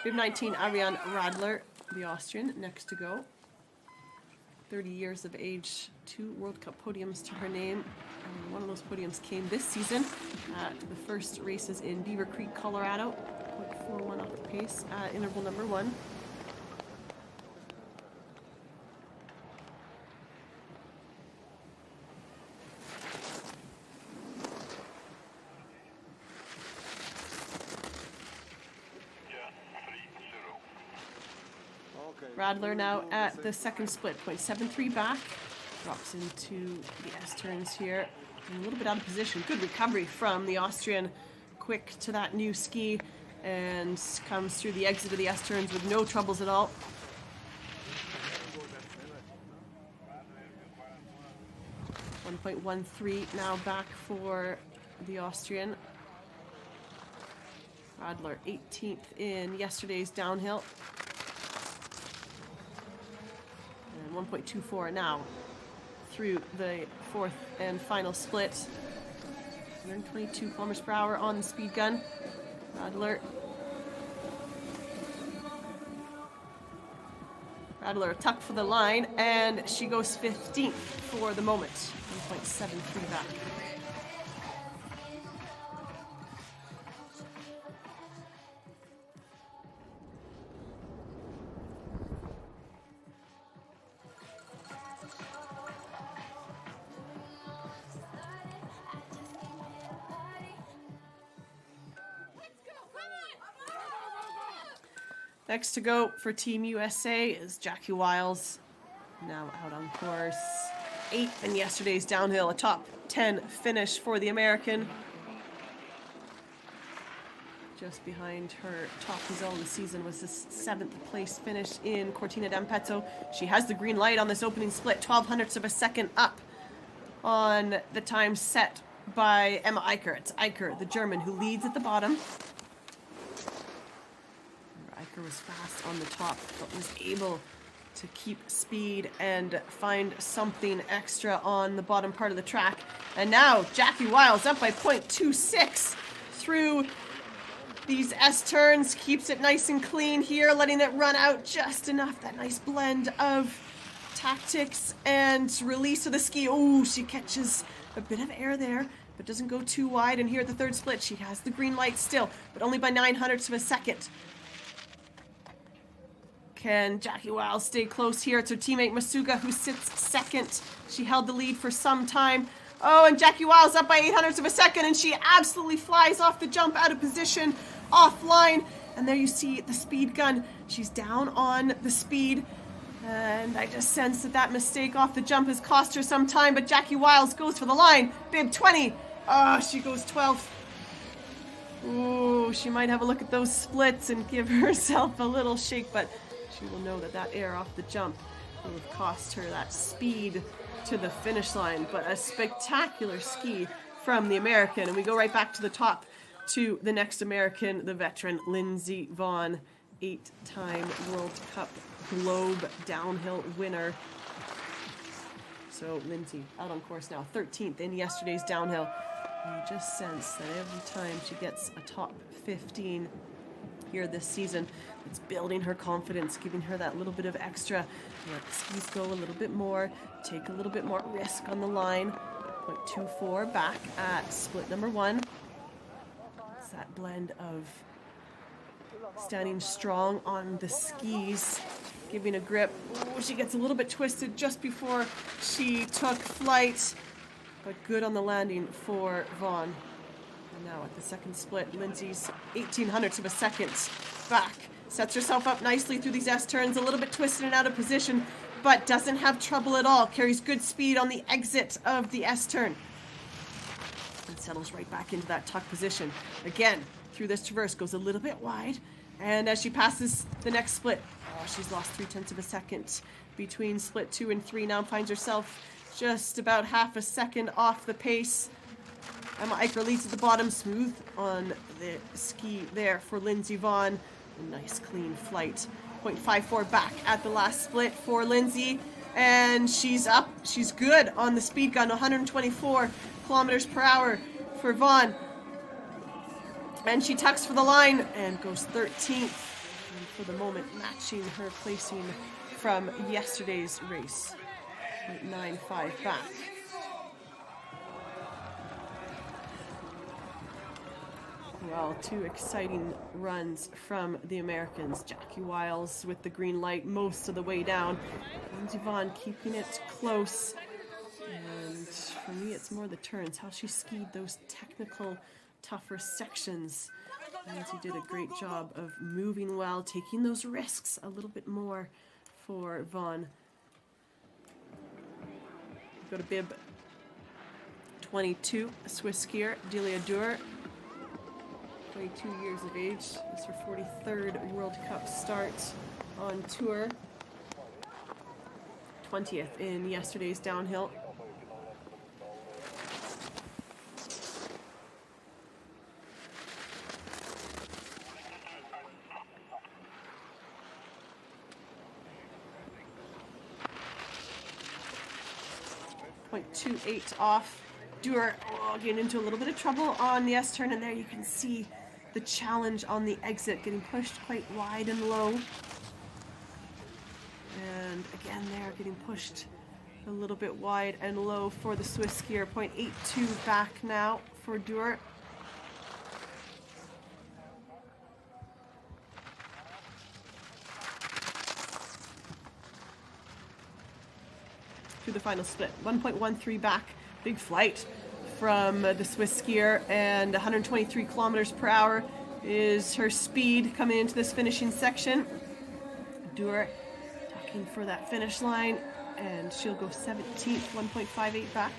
Bib 19, Ariane Radler, the Austrian, next to go. 30 years of age, 2 World Cup podiums to her name. And one of those podiums came this season at the first races in Beaver Creek, Colorado. 0.41 off the pace at interval number 1. Radler now at the second split, 0.73 back, drops into the S-turns here, and a little bit out of position. Good recovery from the Austrian, quick to that new ski, and comes through the exit of the S-turns with no troubles at all. .13 now back for the Austrian. Radler 18th in yesterday's downhill. 1.24 now through the 4th and final split. 122 kilometers per hour on the speed gun. Radler tucked for the line, and she goes 15th for the moment. 1.73 back. Next to go for Team USA is Jackie Wiles, now out on course. 8th in yesterday's downhill, a top 10 finish for the American. Just behind her top result of the season was this 7th place finish in Cortina d'Ampezzo. She has the green light on this opening split, 0.12 of a second up on the time set by Emma Aicher. It's Aicher, the German, who leads at the bottom. Aicher was fast on the top, but was able to keep speed and find something extra on the bottom part of the track. And now Jackie Wiles up by 0.26 through these S-turns, keeps it nice and clean here, letting it run out just enough. That nice blend of tactics and release of the ski. Oh, she catches a bit of air there, but doesn't go too wide. And here at the third split, she has the green light still, but only by 0.09 of a second. Can Jackie Wiles stay close here? It's her teammate Masuga who sits second. She held the lead for some time. Oh, and Jackie Wiles up by 0.08 of a second, and she absolutely flies off the jump, out of position, offline. And there you see the speed gun. She's down on the speed. And I just sense that that mistake off the jump has cost her some time, but Jackie Wiles goes for the line. Bib 20. Oh, she goes 12th. Ooh, she might have a look at those splits and give herself a little shake, but she will know that that air off the jump will have cost her that speed to the finish line. But a spectacular ski from the American. And we go right back to the top to the next American, the veteran Lindsey Vonn, 8-time World Cup Globe downhill winner. So Lindsey out on course now, 13th in yesterday's downhill. You just sense that every time she gets a top 15 here this season, it's building her confidence, giving her that little bit of extra. Let the skis go a little bit more, take a little bit more risk on the line. 0.24 back at split number 1. It's that blend of standing strong on the skis, giving a grip. Ooh, she gets a little bit twisted just before she took flight, but good on the landing for Vonn. And now at the second split, Lindsey's 0.18 of a second back. Sets herself up nicely through these S-turns, a little bit twisted and out of position, but doesn't have trouble at all. Carries good speed on the exit of the S-turn. And settles right back into that tuck position. Again, through this traverse, goes a little bit wide. And as she passes the next split, oh, she's lost 0.3 of a second between split 2 and 3. Now finds herself just about half a second off the pace. Emma Aicher leads at the bottom, smooth on the ski there for Lindsey Vonn. A nice clean flight. 0.54 back at the last split for Lindsey. And she's up. She's good on the speed gun. 124 kilometers per hour for Vonn. And she tucks for the line and goes 13th. And for the moment, matching her placing from yesterday's race. 0.95 back. Well, 2 exciting runs from the Americans. Jackie Wiles with the green light most of the way down. Lindsey Vonn keeping it close. And for me, it's more the turns, how she skied those technical, tougher sections. Lindsey did a great job of moving well, taking those risks a little bit more for Vonn. Go to bib 22, a Swiss skier, Delia Dur. 22 years of age. It's her 43rd World Cup start on tour. 20th in yesterday's downhill. .28 off. Dur getting into a little bit of trouble on the S-turn, and there you can see the challenge on the exit, getting pushed quite wide and low. And again there, getting pushed a little bit wide and low for the Swiss skier. 0.82 back now for Dur. To the final split, 1.13 back. Big flight from the Swiss skier, and 123 kilometers per hour is her speed coming into this finishing section. Dur talking for that finish line, and she'll go 17th, 1.58 back.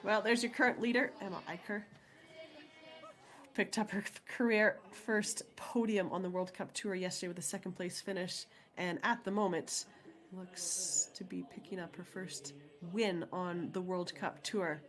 Well, there's your current leader, Emma Aicher. Picked up her career first podium on the World Cup Tour yesterday with a second place finish. And at the moment, looks to be picking up her first win on the World Cup Tour.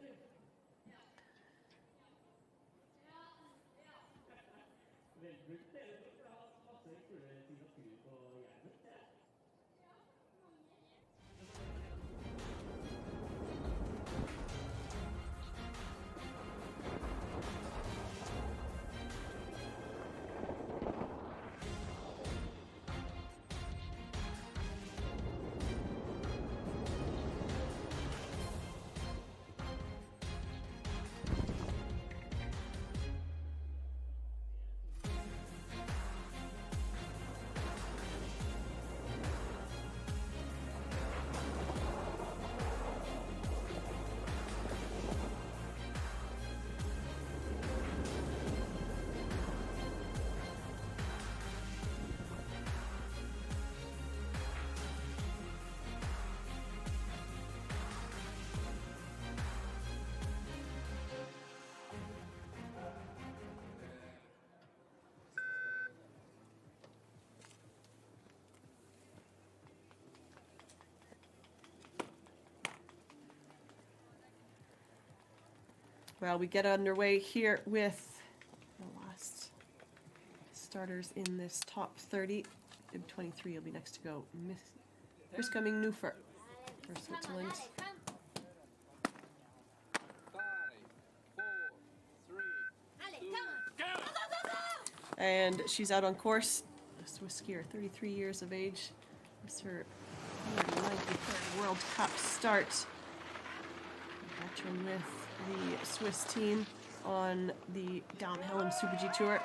Well, we get underway here with the last starters in this top 30. 23 will be next to go. First coming Neufer for Switzerland. 5, 4, 3, 2, And she's out on course. A Swiss skier, 33 years of age. This is her 93rd World Cup start. A veteran with the Swiss team on the downhill and Super G Tour.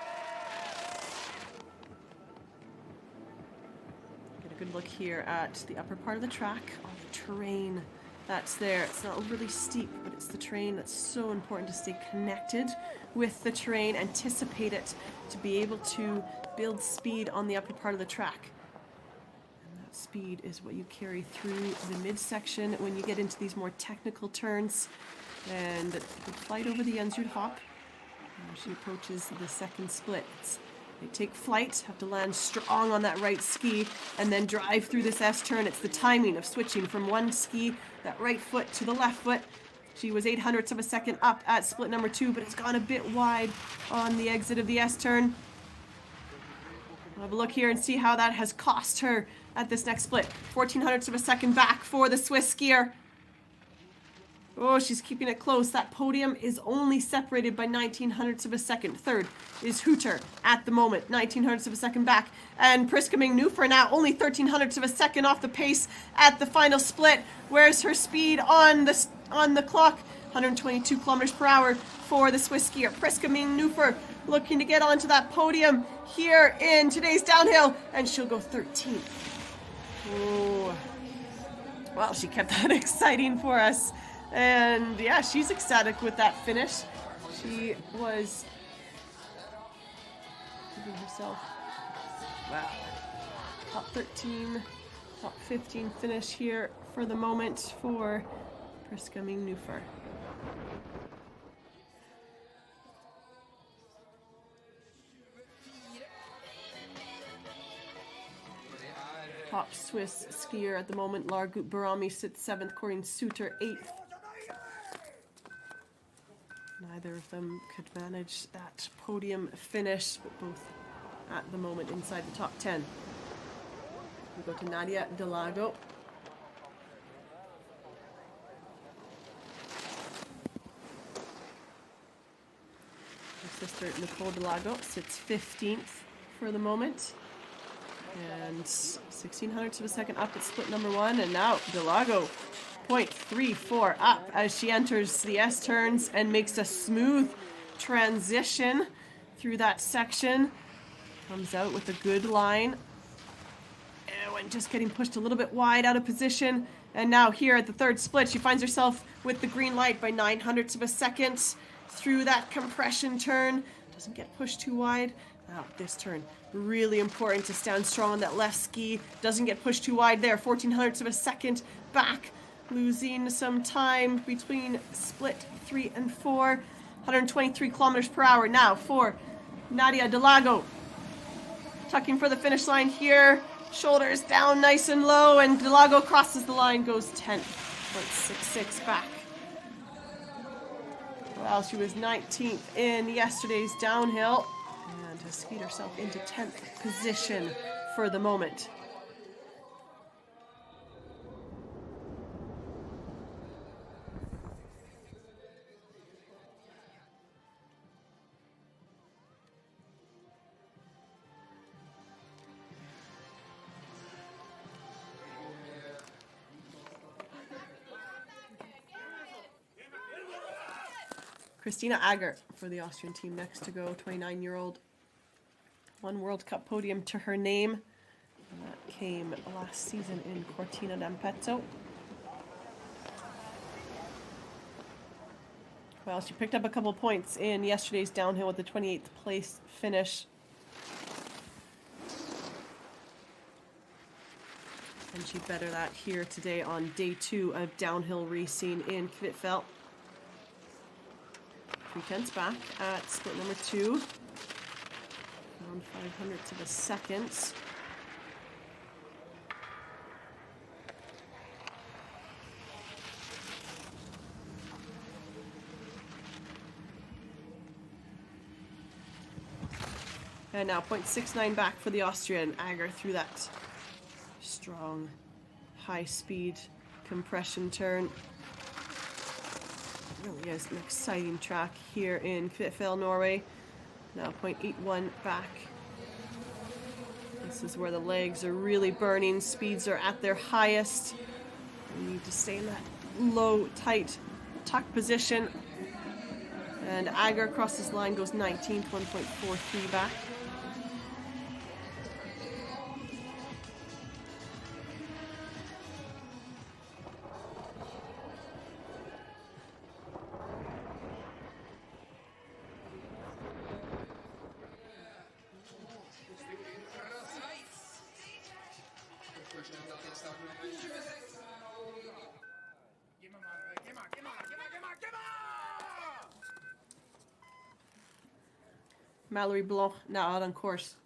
Get a good look here at the upper part of the track, all the terrain that's there. It's not really steep, but it's the terrain that's so important to stay connected with the terrain, anticipate it, to be able to build speed on the upper part of the track. And that speed is what you carry through the midsection when you get into these more technical turns. And good flight over the Jensrud hop. She approaches the second split. They take flight, have to land strong on that right ski, and then drive through this S-turn. It's the timing of switching from one ski, that right foot, to the left foot. She was 0.08 of a second up at split number 2, but it's gone a bit wide on the exit of the S-turn. We'll have a look here and see how that has cost her at this next split. 0.14 of a second back for the Swiss skier. Oh, she's keeping it close. That podium is only separated by 0.19 of a second. Third is Hooter at the moment, 0.19 of a second back. And Priscoming Neufer now only 0.13 of a second off the pace at the final split. Where's her speed on the clock? 122 kilometers per hour for the Swiss skier. Priscoming Neufer looking to get onto that podium here in today's downhill, and she'll go 13th. Oh, well, she kept that exciting for us. And yeah, she's ecstatic with that finish. She was giving herself, wow, top 13, top 15 finish here for the moment for Priscoming Neufer. Top Swiss skier at the moment, Largut Barami sits 7th, Corinne Suter 8th. Neither of them could manage that podium finish, but both at the moment inside the top 10. We go to Nadia Delago. Her sister Nicole Delago sits 15th for the moment. And 0.16 of a second up at split number 1, and now Delago 0.34 up as she enters the S-turns and makes a smooth transition through that section. Comes out with a good line. And just getting pushed a little bit wide out of position. And now here at the third split, she finds herself with the green light by 0.09 of a second through that compression turn. Doesn't get pushed too wide. Now this turn, really important to stand strong on that left ski. Doesn't get pushed too wide there. 0.14 of a second back losing some time between split 3 and 4. 123 kilometers per hour now for Nadia Delago. Tucking for the finish line here. Shoulders down nice and low, and Delago crosses the line, goes 10.66 back. Well, she was 19th in yesterday's downhill and has skied herself into 10th position for the moment. Christina Aicher for the Austrian team next to go, 29-year-old. One World Cup podium to her name. And that came last season in Cortina d'Ampezzo. Well, she picked up a couple points in yesterday's downhill with the 28th place finish. And she better that here today on day 2 of downhill racing in Kvitfjell. 3/10 back at split number 2. Around 500ths of a second. And now 0.69 back for the Austrian. Aicher through that strong, high-speed compression turn. Really is an exciting track here in Kvitfjell, Norway. Now 0.81 back. This is where the legs are really burning. Speeds are at their highest. You need to stay in that low, tight tuck position. And Aicher crosses the line, goes 19th, 1.43 back. Mallory Blanc now out on course.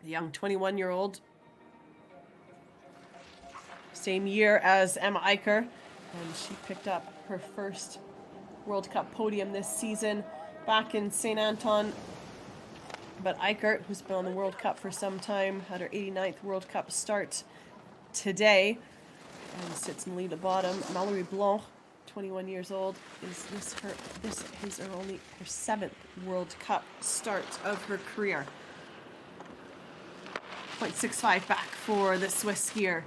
The young 21-year-old. Same year as Emma Aicher. And she picked up her first World Cup podium this season back in St. Anton. But Aicher, who's been on the World Cup for some time, had her 89th World Cup start today and sits in the lead at bottom. Mallory Blanc, 21 years old, this is only her 7th World Cup start of her career. 0.65 back for the Swiss skier.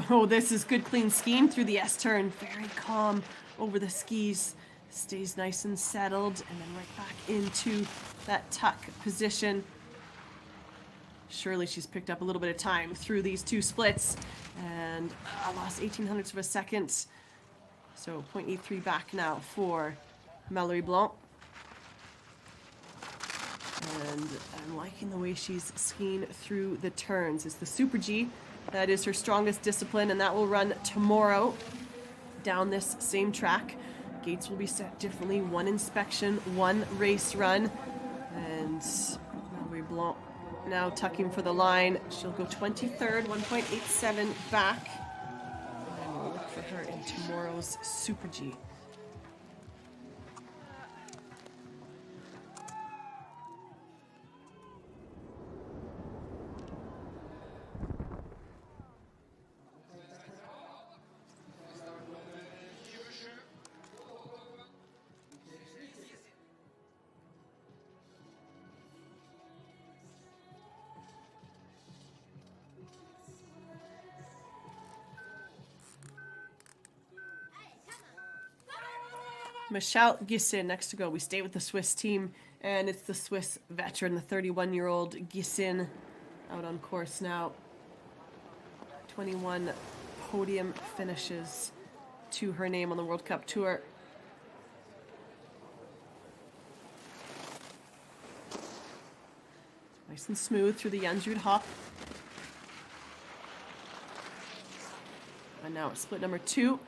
Oh, this is good clean skiing through the S-turn. Very calm over the skis. Stays nice and settled, and then right back into that tuck position. Surely she's picked up a little bit of time through these 2 splits, and lost 1800ths of a second. So 0.83 back now for Mallory Blanc. And I'm liking the way she's skiing through the turns. It's the Super G. That is her strongest discipline, and that will run tomorrow down this same track. Gates will be set differently. 1 inspection, 1 race run. And Mallory Blanc now tucking for the line. She'll go 23rd, 1.87 back. And we'll look for her in tomorrow's Super G. Michelle Gissin next to go. We stay with the Swiss team, and it's the Swiss veteran, the 31-year-old Gissin, out on course now. 21 podium finishes to her name on the World Cup Tour. Nice and smooth through the Jansrud hop. And now it's split number 2.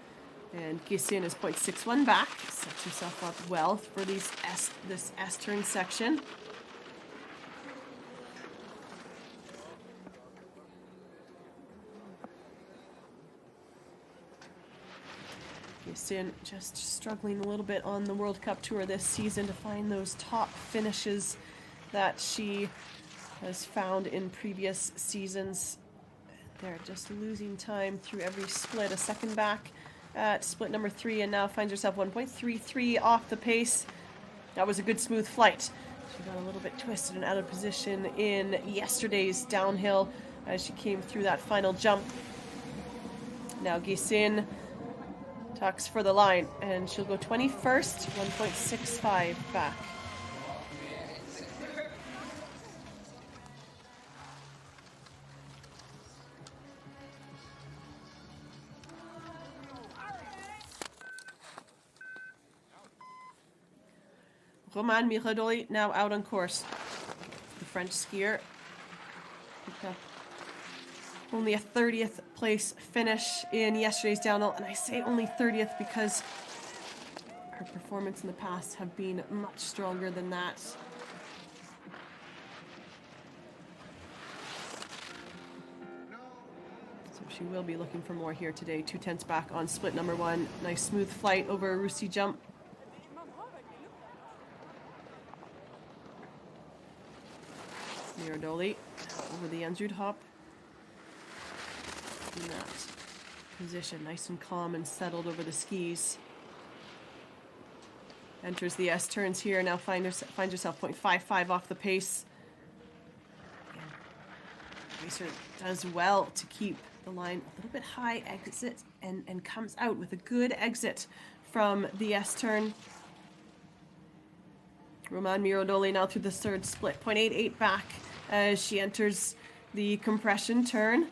And Gisin is 0.61 back. Sets herself up well for this S-turn section. Gisin just struggling a little bit on the World Cup Tour this season to find those top finishes that she has found in previous seasons. They're just losing time through every split. A second back at split number 3, and now finds herself 1.33 off the pace. That was a good smooth flight. She got a little bit twisted and out of position in yesterday's downhill as she came through that final jump. Now Gisin tucks for the line, and she'll go 21st, 1.65 back. Roman Miradoli now out on course. The French skier picked up only a 30th place finish in yesterday's downhill, and I say only 30th because her performance in the past have been much stronger than that. So she will be looking for more here today. 2/10 back on split number 1. Nice smooth flight over a Russi jump. Miradoli over the Ansrud hop. In that position, nice and calm and settled over the skis. Enters the S turns here, now finds herself 0.55 off the pace. Aicher does well to keep the line a little bit high exit and comes out with a good exit from the S turn. Roman Miradoli now through the third split, 0.88 back as she enters the compression turn.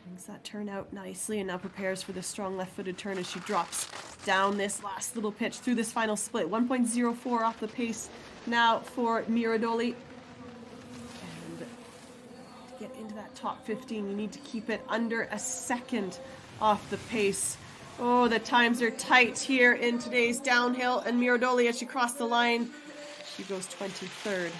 Brings that turn out nicely and now prepares for the strong left-footed turn as she drops down this last little pitch through this final split. 1.04 off the pace now for Miradoli. And to get into that top 15, you need to keep it under a second off the pace. Oh, the times are tight here in today's downhill, and Miradoli, as she crossed the line, she goes 23rd.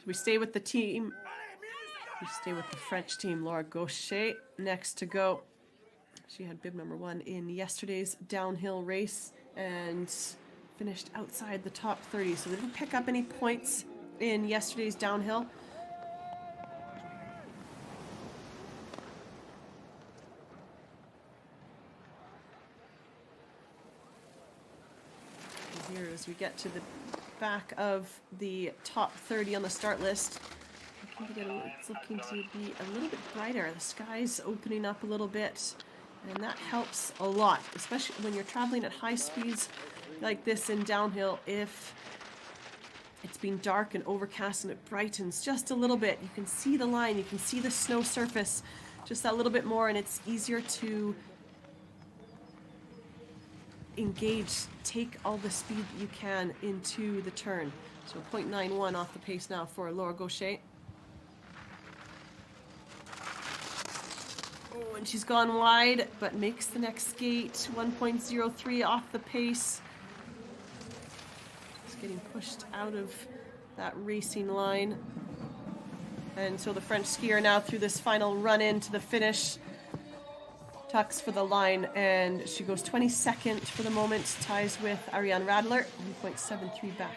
We stay with the team. We stay with the French team. Laura Gaucher next to go. She had bib number 1 in yesterday's downhill race and finished outside the top 30. So they didn't pick up any points in yesterday's downhill. And here as we get to the back of the top 30 on the start list, it's looking to be a little bit brighter. The sky's opening up a little bit, and that helps a lot, especially when you're traveling at high speeds like this in downhill. If it's been dark and overcast and it brightens just a little bit, you can see the line, you can see the snow surface just that little bit more, and it's easier to engage, take all the speed that you can into the turn. So 0.91 off the pace now for Laura Gaucher. Oh, and she's gone wide, but makes the next skate. 1.03 off the pace. Just getting pushed out of that racing line. And so the French skier now through this final run in to the finish tucks for the line, and she goes 22nd for the moment, ties with Ariane Radler, 1.73 back.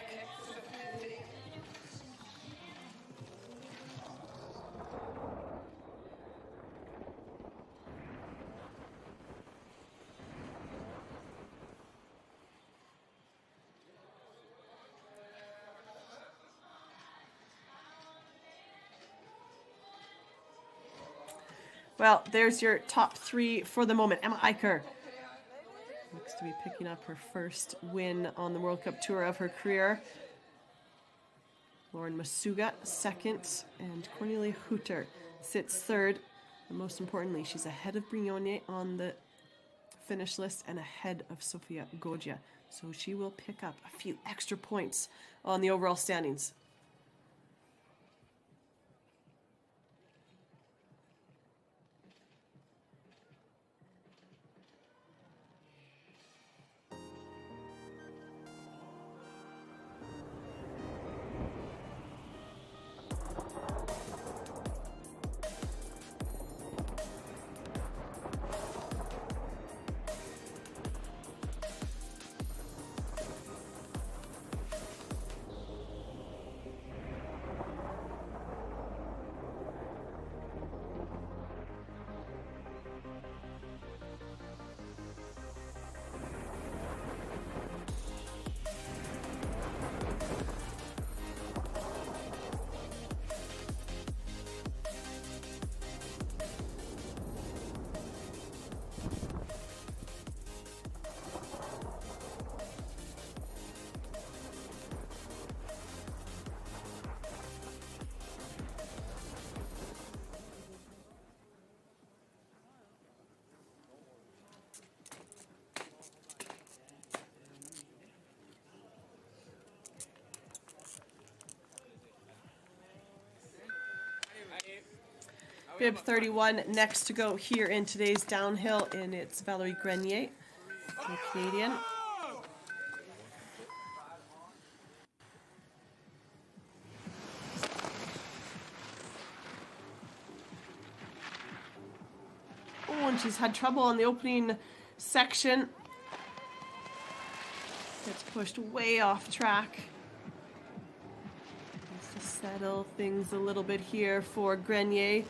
Well, there's your top 3 for the moment. Emma Aicher Looks to be picking up her first win on the World Cup Tour of her career. Lauren Masuga second, and Cornelia Hutter sits third. And most importantly, she's ahead of Brignone on the finish list and ahead of Sofia Goggia. So she will pick up a few extra points on the overall standings. Bib 31 next to go here in today's downhill, and it's Valerie Grenier, the Canadian. Oh, and she's had trouble on the opening section. Gets pushed way off track. Has to settle things a little bit here for Grenier.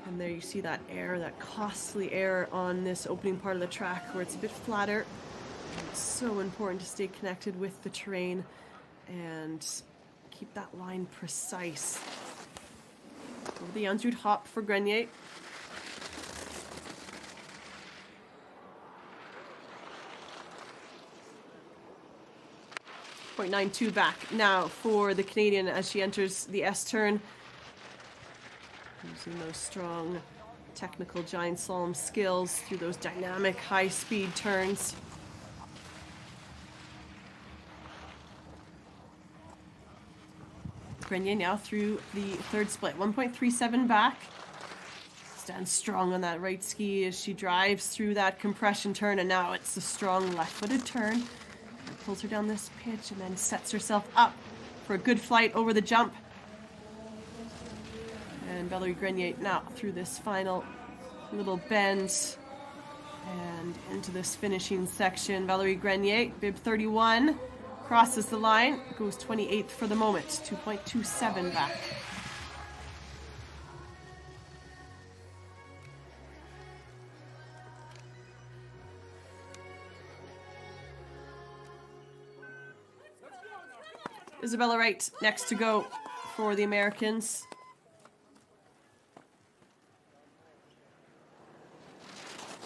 And there you see that air, that costly air on this opening part of the track where it's a bit flatter. And it's so important to stay connected with the terrain and keep that line precise. Over the undoed hop for Grenier. .92 back now for the Canadian as she enters the S-turn. Using those strong technical giant slalom skills through those dynamic high-speed turns. Grenier now through the third split, 1.37 back. Stands strong on that right ski as she drives through that compression turn, and now it's the strong left-footed turn. And pulls her down this pitch and then sets herself up for a good flight over the jump. And Valerie Grenier now through this final little bend and into this finishing section. Valerie Grenier, bib 31, crosses the line, goes 28th for the moment, 2.27 back. Isabella Wright next to go for the Americans.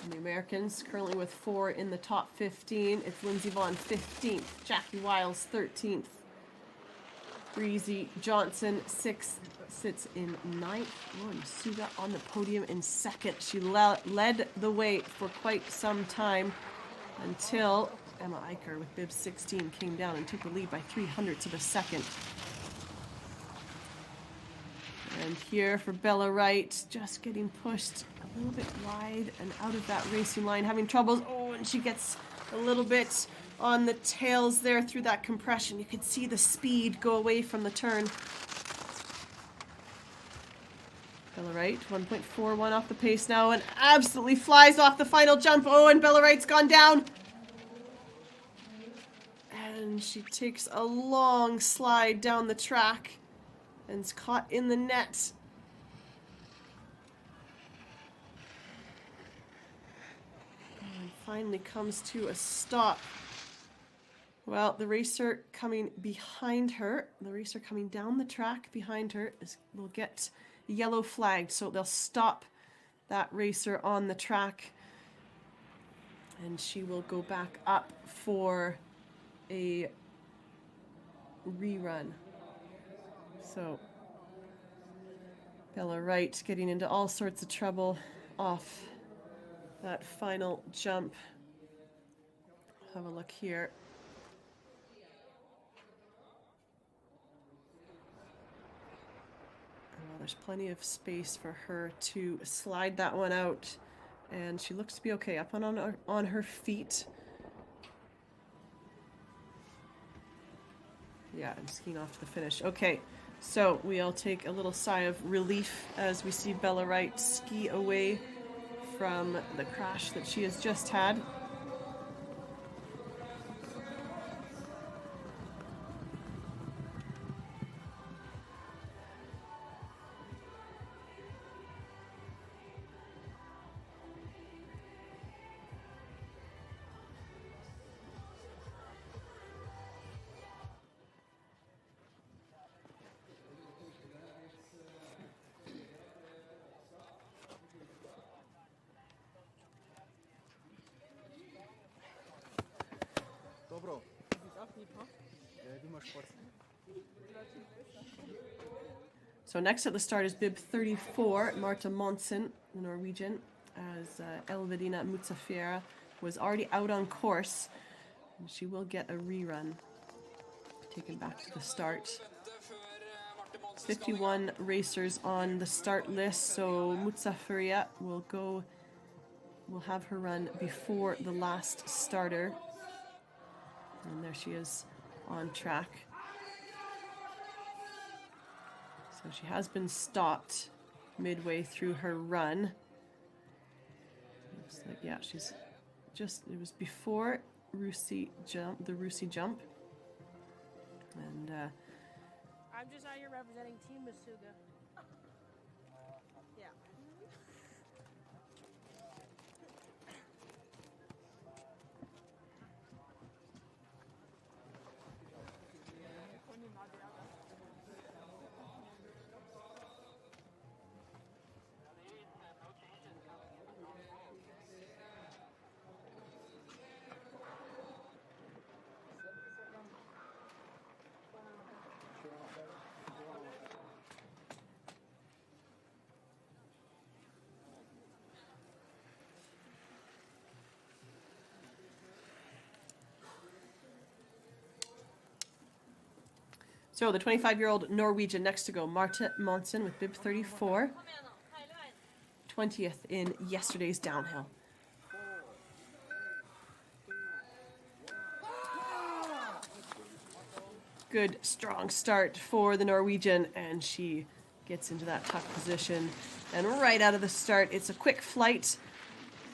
And the Americans currently with 4 in the top 15. It's Lindsey Vonn 15th, Jackie Wiles 13th, Breezy Johnson 6th, sits in 9th. Lauren Masuga on the podium in 2nd. She led the way for quite some time until Emma Aicher with bib 16 came down and took the lead by 0.03 of a second. And here for Bella Wright, just getting pushed a little bit wide and out of that racing line, having troubles. Oh, and she gets a little bit on the tails there through that compression. You could see the speed go away from the turn. Bella Wright, 1.41 off the pace now, and absolutely flies off the final jump. Oh, and Bella Wright's gone down. And she takes a long slide down the track and is caught in the net. And finally comes to a stop. Well, the racer coming behind her, the racer coming down the track behind her will get yellow flagged, so they'll stop that racer on the track. And she will go back up for a rerun. So Bella Wright getting into all sorts of trouble off that final jump. Have a look here. Well, there's plenty of space for her to slide that one out, and she looks to be okay up on her feet. Yeah, and skiing off to the finish. Okay, so we all take a little sigh of relief as we see Bella Wright ski away from the crash that she has just had. Dobro. Du máš force. So next at the start is bib 34, Marta Monsen, the Norwegian, as Elvedina Mutsafiera was already out on course. And she will get a rerun, taken back to the start. 51 racers on the start list, so Mutsafiera will have her run before the last starter. And there she is on track. So she has been stopped midway through her run. Looks like, yeah, she's just, it was before the Rusi jump. And I'm just out here representing Team Masuga. Yeah. so the 25-year-old Norwegian next to go, Marta Monsen with bib 34, 20th in yesterday's downhill. Good, strong start for the Norwegian, and she gets into that tuck position. And right out of the start, it's a quick flight,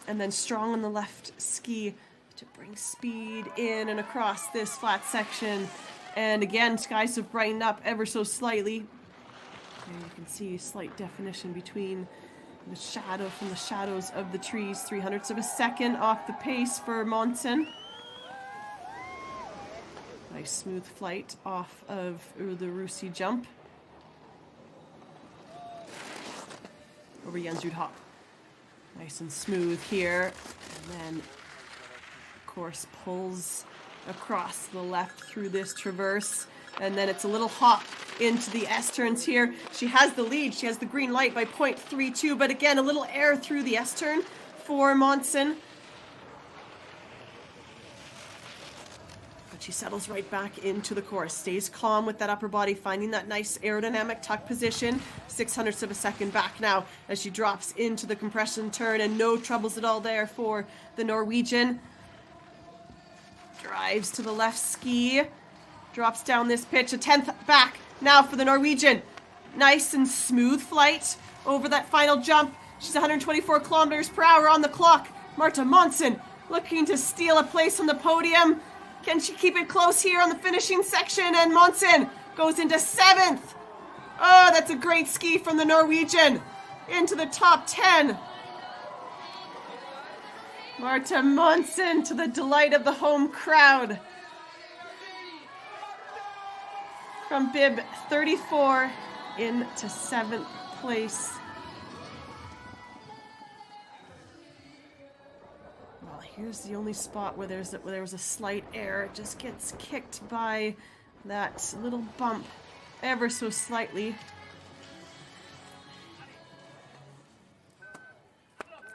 and then strong on the left ski to bring speed in and across this flat section. And again, skies have brightened up ever so slightly. And you can see slight definition between the shadow from the shadows of the trees. 0.03 of a second off the pace for Monsen. Nice smooth flight off of the Rusi jump. Over Jens Ruud Hop. Nice and smooth here. And then, of course, pulls across the left through this traverse. And then it's a little hop into the S-turns here. She has the lead. She has the green light by 0.32. But again, a little air through the S-turn for Monsen. She settles right back into the course, stays calm with that upper body, finding that nice aerodynamic tuck position. 0.06 of a second back now as she drops into the compression turn, and no troubles at all there for the Norwegian. Drives to the left ski, drops down this pitch, a 10th back now for the Norwegian. Nice and smooth flight over that final jump. She's 124 kilometers per hour on the clock. Marta Monsen looking to steal a place on the podium. Can she keep it close here on the finishing section? And Monsen goes into 7th. Oh, that's a great ski from the Norwegian. Into the top 10. Marta Monsen, to the delight of the home crowd. From bib 34 into 7th place. Well, here's the only spot where there was a slight error. It just gets kicked by that little bump ever so slightly.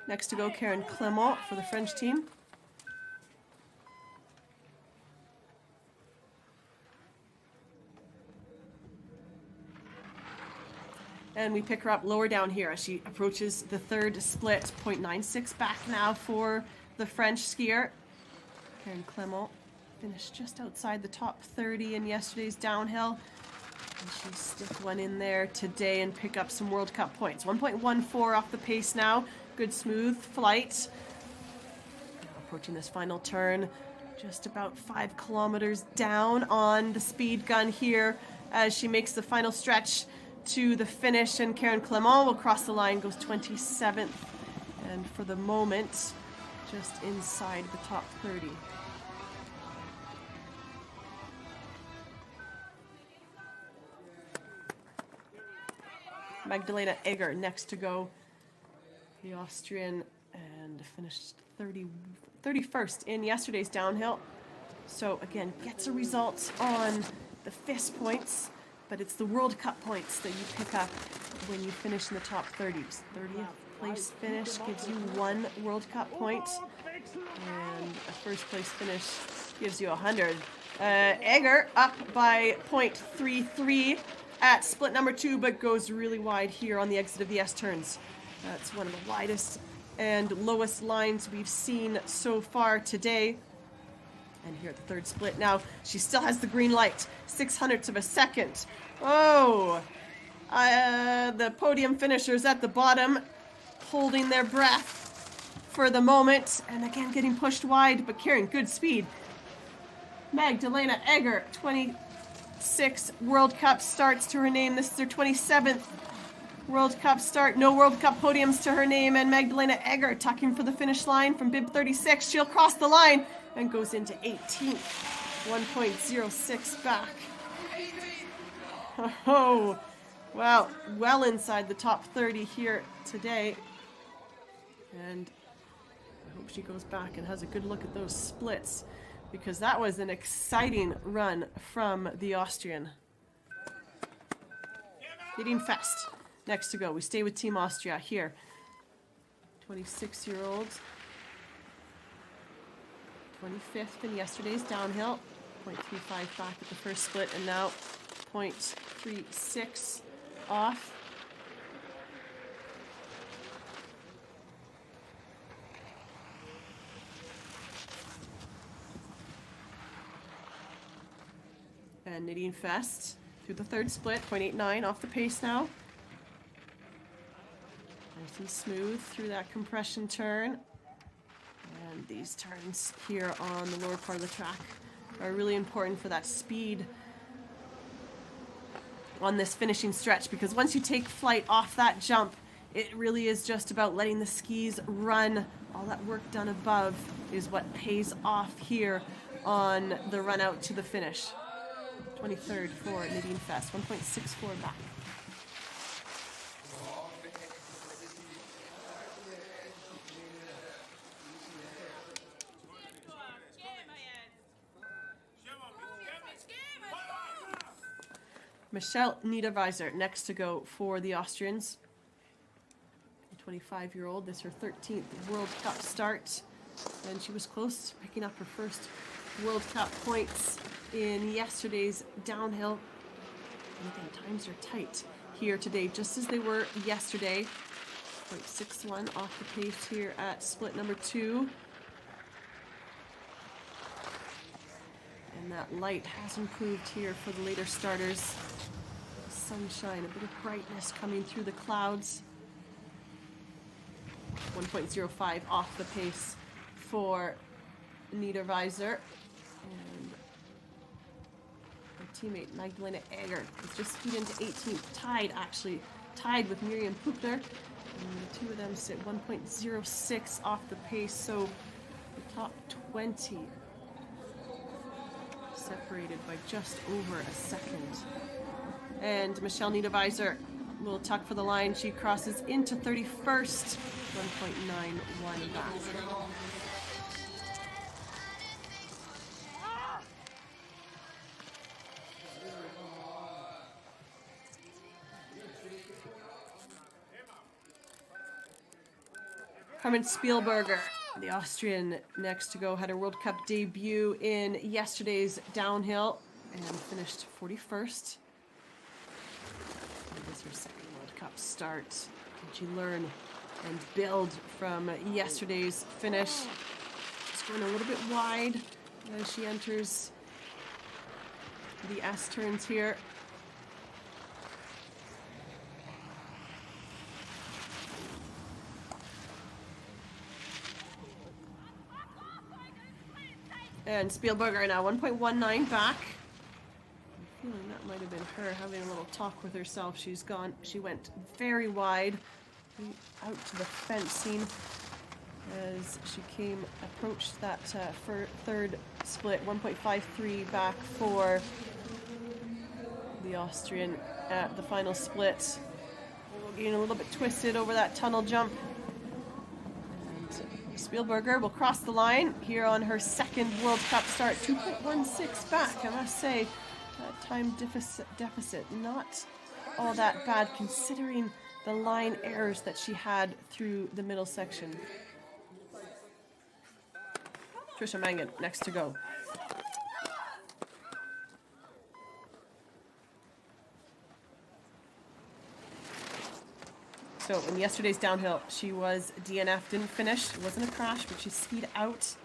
Next to go, Karen Clement for the French team. And we pick her up lower down here as she approaches the third split. 0.96 back now for the French skier. Karen Clement finished just outside the top 30 in yesterday's downhill. And she stick one in there today and pick up some World Cup points. 1.14 off the pace now. Good smooth flight. Now approaching this final turn. Just about 5 kilometers down on the speed gun here as she makes the final stretch to the finish, and Karen Clement will cross the line, goes 27th, and for the moment just inside the top 30. Magdalena Aicher next to go, the Austrian, and finished 31st in yesterday's downhill. So again, gets a result on the FIS points, but it's the World Cup points that you pick up when you finish in the top 30s. 30th place finish gives you 1 World Cup point, and a first place finish gives you 100. Aicher up by 0.33 at split number 2, but goes really wide here on the exit of the S-turns. That's one of the widest and lowest lines we've seen so far today. And here at the third split now, she still has the green light, 0.06 of a second. Oh, the podium finishers at the bottom, holding their breath for the moment, and again getting pushed wide, but carrying good speed. Magdalena Aicher, 26 World Cup starts to her name. This is her 27th World Cup start. No World Cup podiums to her name, and Magdalena Aicher tucking for the finish line from bib 36. She'll cross the line and goes into 18th, 1.06 back. Oh, wow, well inside the top 30 here today. And I hope she goes back and has a good look at those splits, because that was an exciting run from the Austrian. Nadine Fest next to go. We stay with Team Austria here. 26-year-old. 25th in yesterday's downhill. 0.35 back at the first split, and now 0.36 off. And Nadine Fest through the third split, 0.89 off the pace now. Nice and smooth through that compression turn. And these turns here on the lower part of the track are really important for that speed on this finishing stretch, because once you take flight off that jump, it really is just about letting the skis run. All that work done above is what pays off here on the run out to the finish. 23rd for Nadine Fest, 1.64 back. Michelle Niederweiser next to go for the Austrians. A 25-year-old, this is her 13th World Cup start, and she was close to picking up her first World Cup points in yesterday's downhill. And again, times are tight here today, just as they were yesterday. 0.61 off the pace here at split number 2. And that light has improved here for the later starters. The sunshine, a bit of brightness coming through the clouds. 1.05 off the pace for Niederweiser. And her teammate Magdalena Aicher is just skied into 18th, tied with Miriam Puchner. And the two of them sit 1.06 off the pace, so the top 20 separated by just over a second. And Michelle Niederweiser will tuck for the line. She crosses into 31st, 1.91 back. Carmen Spielberger, the Austrian, next to go, had her World Cup debut in yesterday's downhill and finished 41st. This is her second World Cup start. Can she learn and build from yesterday's finish? She's going a little bit wide as she enters the S turns here. And Spielberger now 1.19 back. I'm feeling that might have been her having a little talk with herself. She went very wide out to the fencing as she approached that third split. 1.53 back for the Austrian at the final split. Getting a little bit twisted over that tunnel jump. Spielberger will cross the line here on her second World Cup start. 2.16 back, I must say. That time deficit not all that bad considering the line errors that she had through the middle section. Trisha Mangan next to go. So in yesterday's downhill, she was DNF, didn't finish. It wasn't a crash, but she skied out.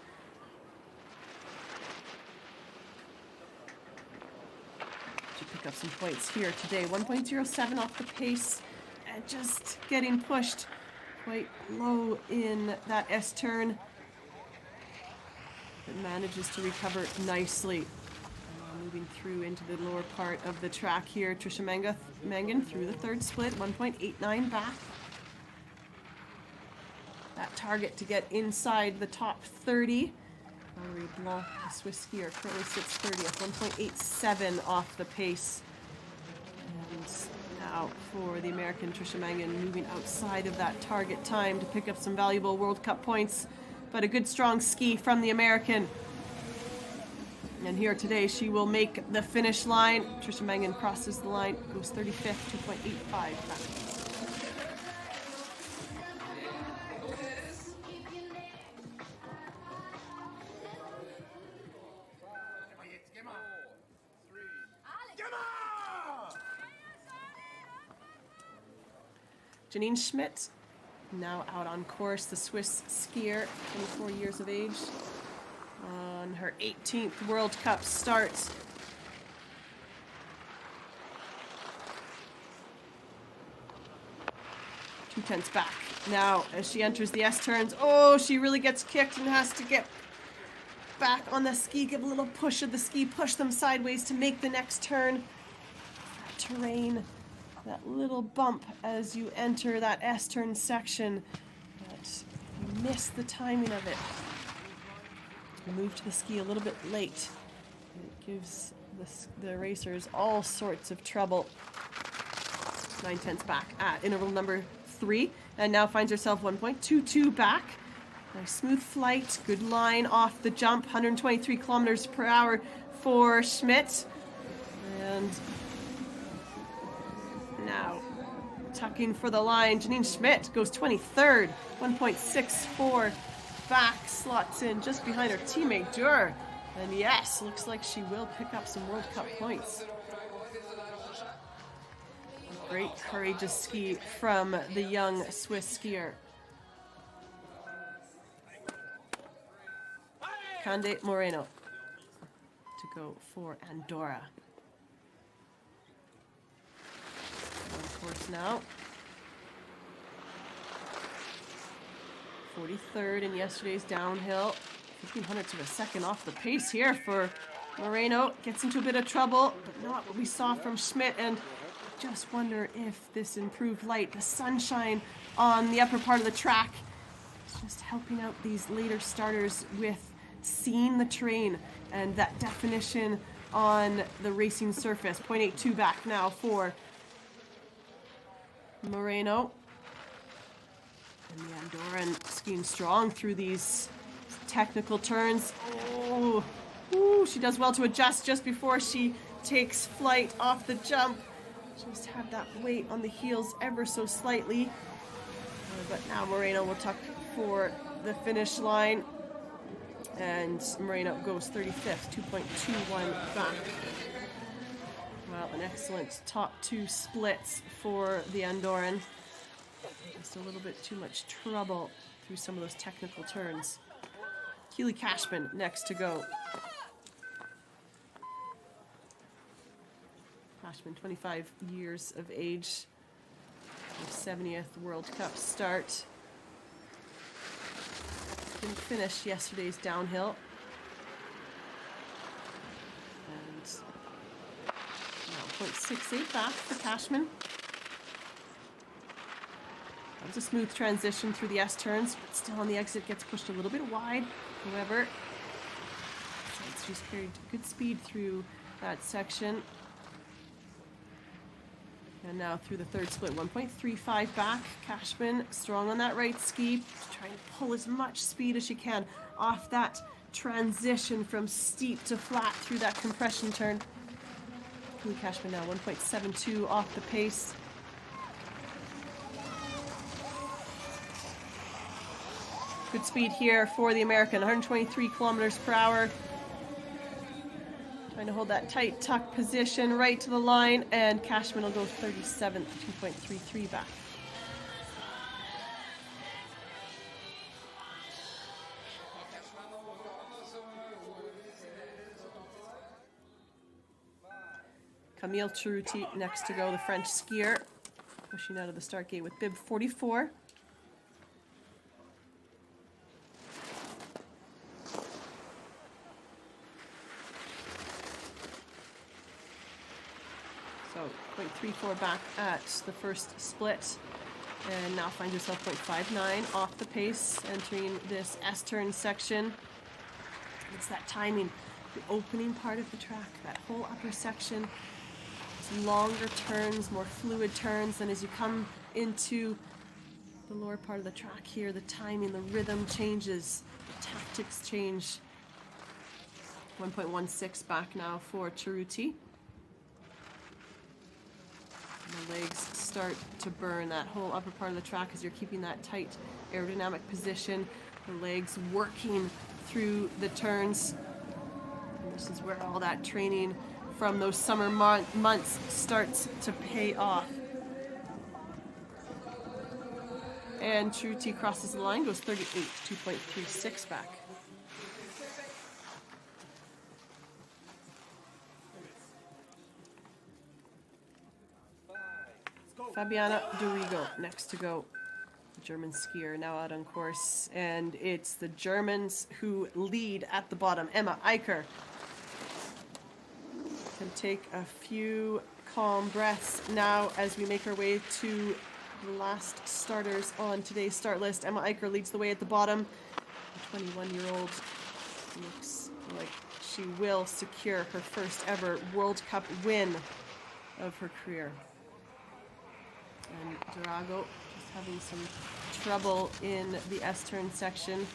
She picked up some points here today. 1.07 off the pace, and just getting pushed quite low in that S turn. But manages to recover nicely. Moving through into the lower part of the track here. Trisha Mangan through the third split, 1.89 back. That target to get inside the top 30. Valerie Blanc, the Swiss skier, currently sits 30th, 1.87 off the pace. And now for the American Trisha Mangan, moving outside of that target time to pick up some valuable World Cup points. But a good strong ski from the American. And here today, she will make the finish line. Trisha Mangan crosses the line, goes 35th, 2.85 back. Janine Schmidt, now out on course, the Swiss skier, 24 years of age. On her 18th World Cup start. 2/10 back. Now, as she enters the S turns, oh, she really gets kicked and has to get back on the ski, give a little push of the ski, push them sideways to make the next turn. That terrain, that little bump as you enter that S turn section, but you miss the timing of it. Move to the ski a little bit late. It gives the racers all sorts of trouble. 9/10 back at interval number 3, and now finds herself 1.22 back. Nice smooth flight, good line off the jump, 123 kilometers per hour for Schmidt. And now tucking for the line, Janine Schmidt goes 23rd, 1.64 back, slots in just behind her teammate Dur. And yes, looks like she will pick up some World Cup points. Great courageous ski from the young Swiss skier. Cande Moreno to go for Andorra. On course now. 43rd in yesterday's downhill. 1500ths of a second off the pace here for Moreno. Gets into a bit of trouble, but not what we saw from Schmidt. And just wonder if this improved light, the sunshine on the upper part of the track, is just helping out these later starters with seeing the terrain and that definition on the racing surface. 0.82 back now for Moreno. And the Andorran skiing strong through these technical turns. Oh, ooh, she does well to adjust just before she takes flight off the jump. Just had that weight on the heels ever so slightly. But now Moreno will tuck for the finish line. And Moreno goes 35th, 2.21 back. Well, an excellent top two splits for the Andorran. Just a little bit too much trouble through some of those technical turns. Keely Cashman next to go. Cashman, 25 years of age. Her 70th World Cup start. Didn't finish yesterday's downhill. And 0.68 back for Cashman. That was a smooth transition through the S turns, but still on the exit gets pushed a little bit wide. However, she's carried good speed through that section. And now through the third split, 1.35 back. Cashman strong on that right ski, trying to pull as much speed as she can off that transition from steep to flat through that compression turn. Keely Cashman now 1.72 off the pace. Good speed here for the American, 123 kilometers per hour. Trying to hold that tight tuck position right to the line, and Cashman will go 37th, 2.33 back. Camille Cerruti next to go, the French skier, pushing out of the start gate with bib 44. So 0.34 back at the first split, and now finds herself 0.59 off the pace, entering this S-turn section. It's that timing, the opening part of the track, that whole upper section. It's longer turns, more fluid turns, and as you come into the lower part of the track here, the timing, the rhythm changes, the tactics change. 1.16 back now for Cerruti. The legs start to burn that whole upper part of the track as you're keeping that tight aerodynamic position. The legs working through the turns. And this is where all that training from those summer months starts to pay off. And Cerruti crosses the line, goes 38, 2.36 back. Fabiana Dorigo next to go, German skier now out on course, and it's the Germans who lead at the bottom. Emma Aicher can take a few calm breaths now as we make our way to the last starters on today's start list. Emma Aicher leads the way at the bottom. The 21-year-old looks like she will secure her first ever World Cup win of her career. And Durago just having some trouble in the S-turn section.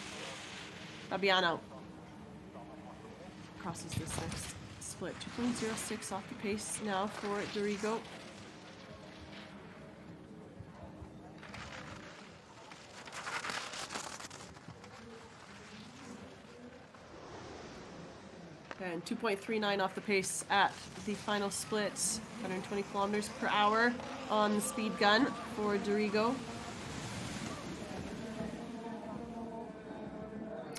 Fabiano crosses this next split. 2.06 off the pace now for Dorigo. And 2.39 off the pace at the final split. 120 kilometers per hour on the speed gun for Dorigo.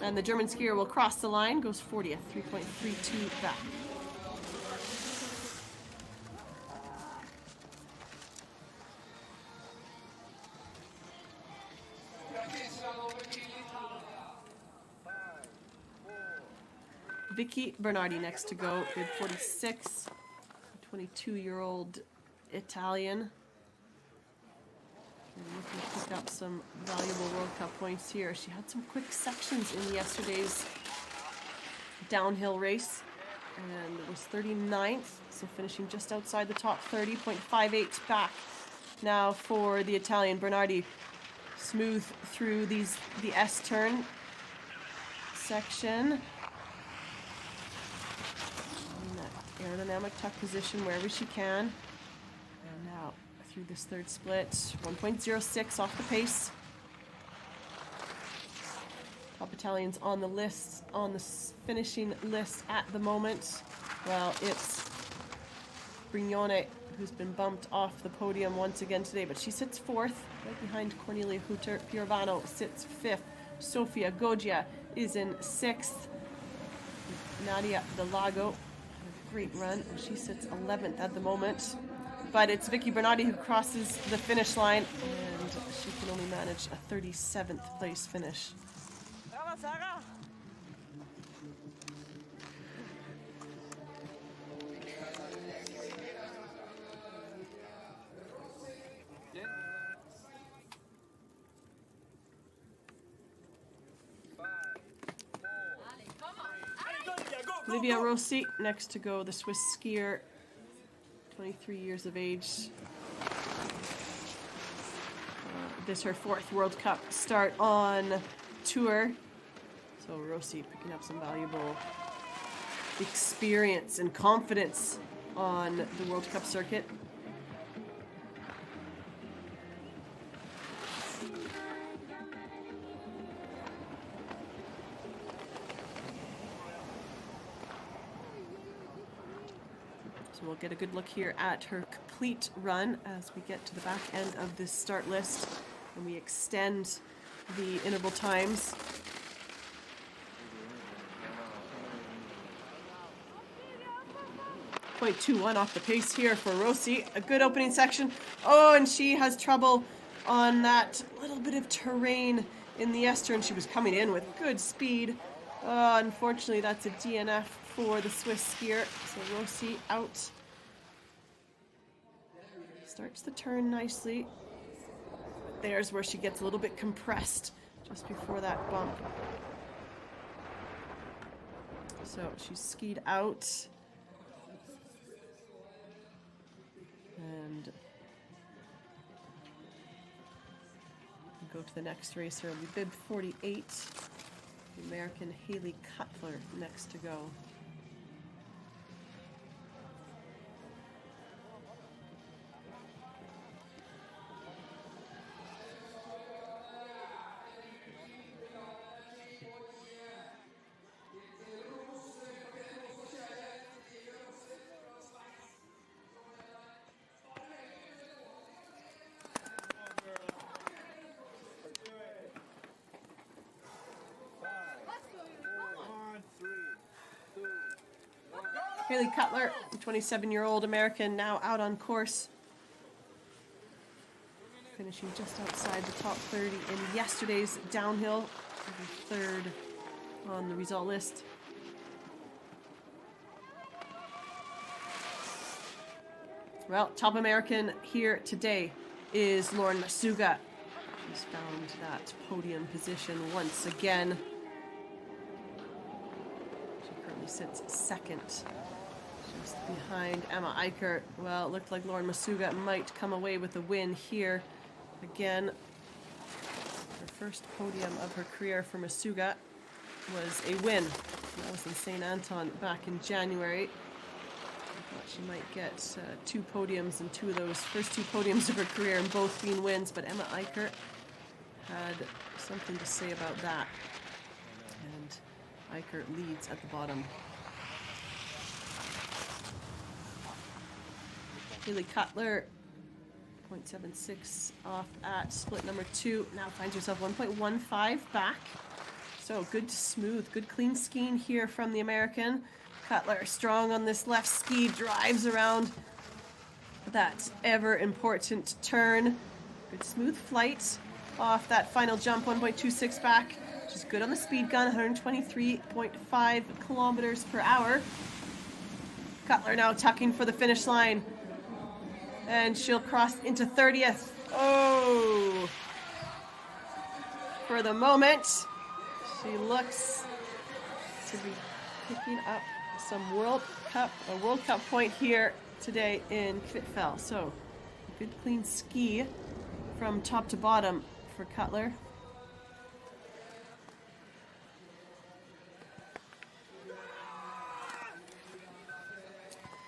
And the German skier will cross the line, goes 40th, 3.32 back. Vicky Bernardi next to go, bid 46, 22-year-old Italian. Looking to pick up some valuable World Cup points here. She had some quick sections in yesterday's downhill race and was 39th, so finishing just outside the top 30, 0.58 back now for the Italian. Bernardi smooth through the S-turn section. Aerodynamic tuck position wherever she can. And now through this third split, 1.06 off the pace. Top Italians on the list, on the finishing list at the moment. Well, it's Brignone, who's been bumped off the podium once again today, but she sits fourth, right behind Cornelia Hutter. Pirovano sits fifth. Sofia Goggia is in sixth. Nadia Del Lago, a great run. She sits 11th at the moment. But it's Vicky Bernardi who crosses the finish line, and she can only manage a 37th place finish. Livia Rossi, next to go, the Swiss skier, 23 years of age. This her fourth World Cup start on tour. So Rossi picking up some valuable experience and confidence on the World Cup circuit. So we'll get a good look here at her complete run as we get to the back end of this start list and we extend the interval times. .21 off the pace here for Rossi. A good opening section. Oh, and she has trouble on that little bit of terrain in the ester, and she was coming in with good speed. Unfortunately, that's a DNF for the Swiss skier. So Rossi out. Starts the turn nicely. There's where she gets a little bit compressed just before that bump. So she's skied out. And go to the next racer. It'll be bib 48. The American Haley Cutler next to go. Haley Cutler, the 27-year-old American, now out on course. Finishing just outside the top 30 in yesterday's downhill. Third on the result list. Well, top American here today is Lauren Masuga. She's found that podium position once again. She currently sits second. Just behind Emma Aicher. Well, it looked like Lauren Masuga might come away with a win here. Again, her first podium of her career for Masuga was a win. That was in St. Anton back in January. I thought she might get two podiums, and two of those first two podiums of her career, and both being wins, but Emma Aicher had something to say about that. And Aicher leads at the bottom. Haley Cutler, 0.76 off at split number 2. Now finds herself 1.15 back. So good smooth, good clean skiing here from the American. Cutler strong on this left ski, drives around that ever important turn. Good smooth flight off that final jump, 1.26 back. She's good on the speed gun, 123.5 kilometers per hour. Cutler now tucking for the finish line. And she'll cross into 30th. Oh! For the moment, she looks to be picking up some World Cup point here today in Kvitfjell. So, a good clean ski from top to bottom for Cutler.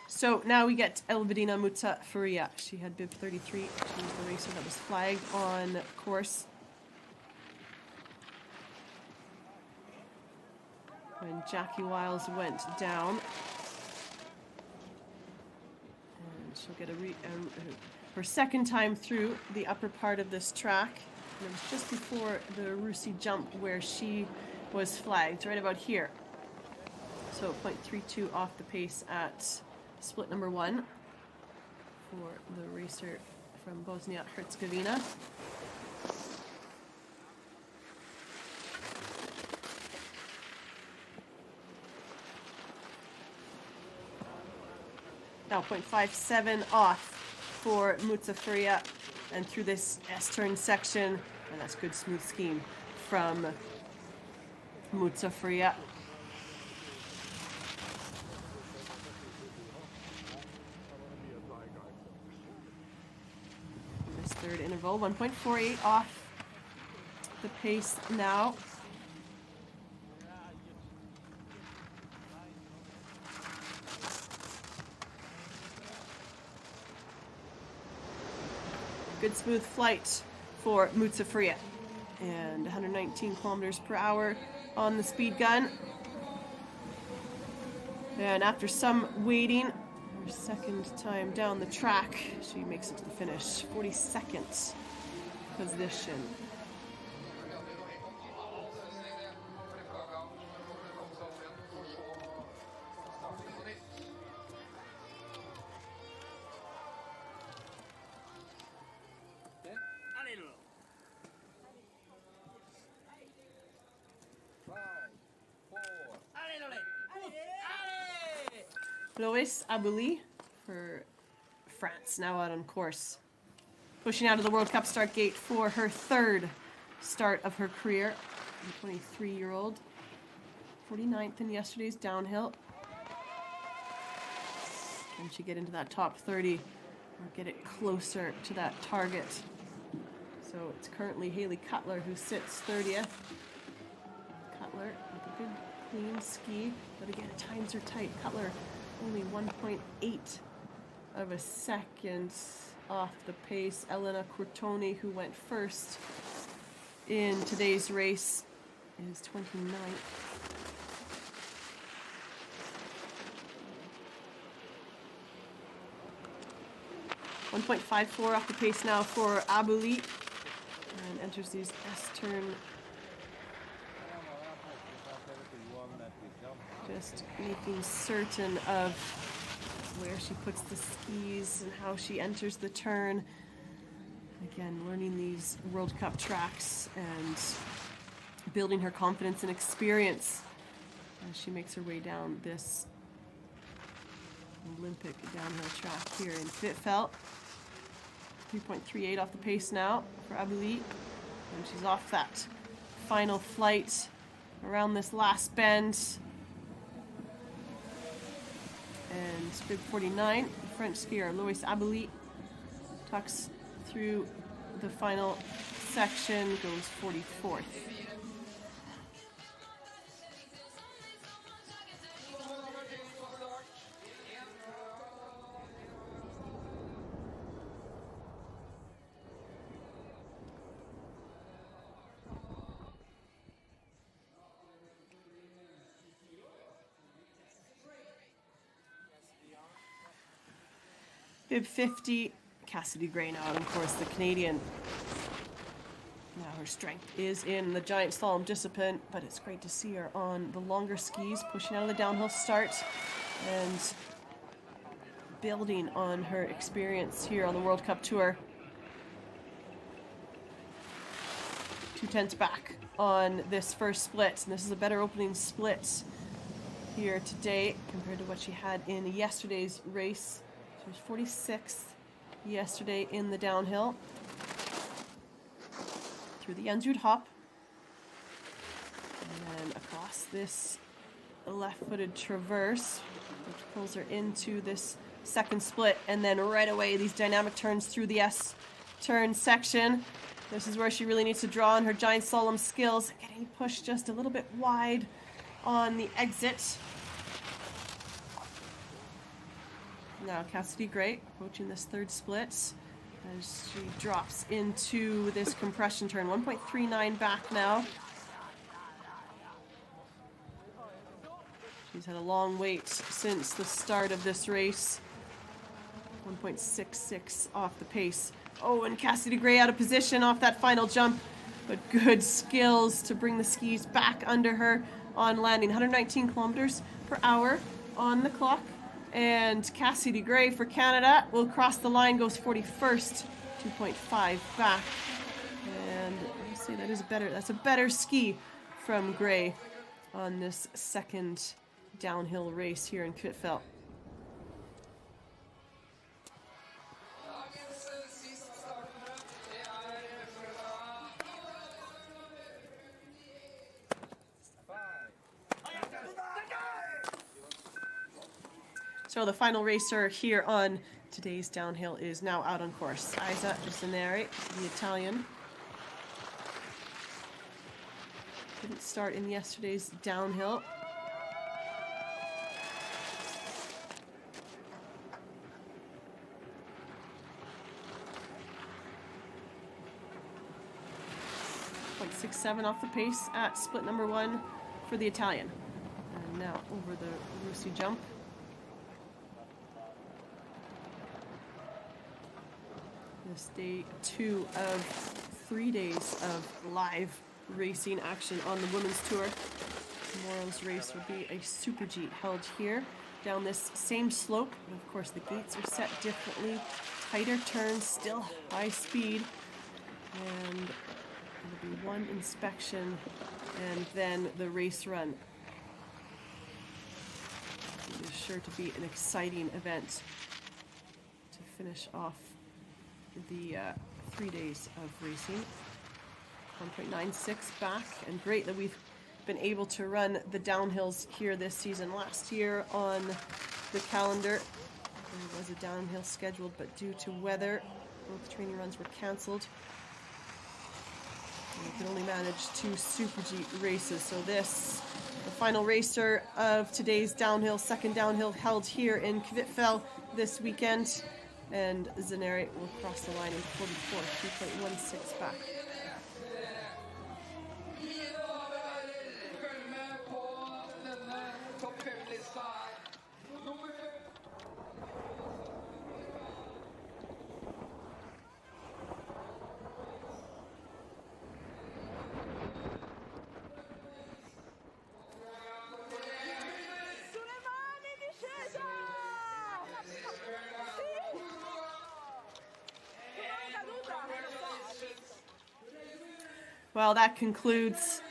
So now we get Elvedina Mutsa Faria. She had bib 33. She was the racer that was flagged on course. Jackie Wiles went down. And she'll get her second time through the upper part of this track. And it was just before the Russi jump where she was flagged, right about here. So 0.32 off the pace at split number 1 for the racer from Bosnia-Herzegovina. Now 0.57 off for Mutsafuria, and through this S-turn section, and that's good smooth skiing from Mutsafuria. This third interval, 1.48 off the pace now. Good smooth flight for Mutsafuria, and 119 kilometers per hour on the speed gun. And after some waiting, her second time down the track, she makes it to the finish. 42nd position. Lois Abouli for France, now out on course. Pushing out of the World Cup start gate for her third start of her career. The 23-year-old, 49th in yesterday's downhill. Can she get into that top 30 or get it closer to that target? So it's currently Haley Cutler who sits 30th. Cutler with a good clean ski, but again, times are tight. Cutler only 1.8 of a second off the pace. Elena Cortoni, who went first in today's race, is 29th. .54 off the pace now for Abouli, and enters these S-turn. Just making certain of where she puts the skis and how she enters the turn. Again, learning these World Cup tracks and building her confidence and experience as she makes her way down this Olympic downhill track here in Kvitfjell. 3.38 off the pace now for Abouli, and she's off that final flight around this last bend. And bib 49, French skier Lois Abouli tucks through the final section, goes 44th. Bib 50, Cassidy Gray now, and of course the Canadian. Now her strength is in the giant slalom discipline, but it's great to see her on the longer skis, pushing out of the downhill start and building on her experience here on the World Cup Tour. 2/10 back on this first split, and this is a better opening split here today compared to what she had in yesterday's race. She was 46th yesterday in the downhill. Through the Ensrud hop. And then across this left-footed traverse, which pulls her into this second split. And then right away, these dynamic turns through the S-turn section. This is where she really needs to draw on her giant slalom skills. Getting pushed just a little bit wide on the exit. Now Cassidy Gray approaching this third split as she drops into this compression turn. 1.39 back now. She's had a long wait since the start of this race. 1.66 off the pace. Oh, and Cassidy Gray out of position off that final jump, but good skills to bring the skis back under her on landing. 119 kilometers per hour on the clock. And Cassidy Gray for Canada will cross the line, goes 41st, 2.5 back. And I'll say that's a better ski from Gray on this second downhill race here in Kvitfjell. So the final racer here on today's downhill is now out on course. Aicher Zaneri, the Italian. Didn't start in yesterday's downhill. .67 off the pace at split number 1 for the Italian. And now over the Russi jump. This day 2 of 3 days of live racing action on the women's tour. Tomorrow's race will be a Super G held here down this same slope. And of course the gates are set differently. Tighter turns, still high speed. And there'll be one inspection and then the race run. It is sure to be an exciting event to finish off the 3 days of racing. 1.96 back, and great that we've been able to run the downhills here this season. Last year on the calendar there was a downhill scheduled, but due to weather both training runs were cancelled. We could only manage 2 Super G races, so this, the final racer of today's downhill, second downhill held here in Kvitfjell this weekend. And Zaneri will cross the line in 44, 3.16 back. Well, that concludes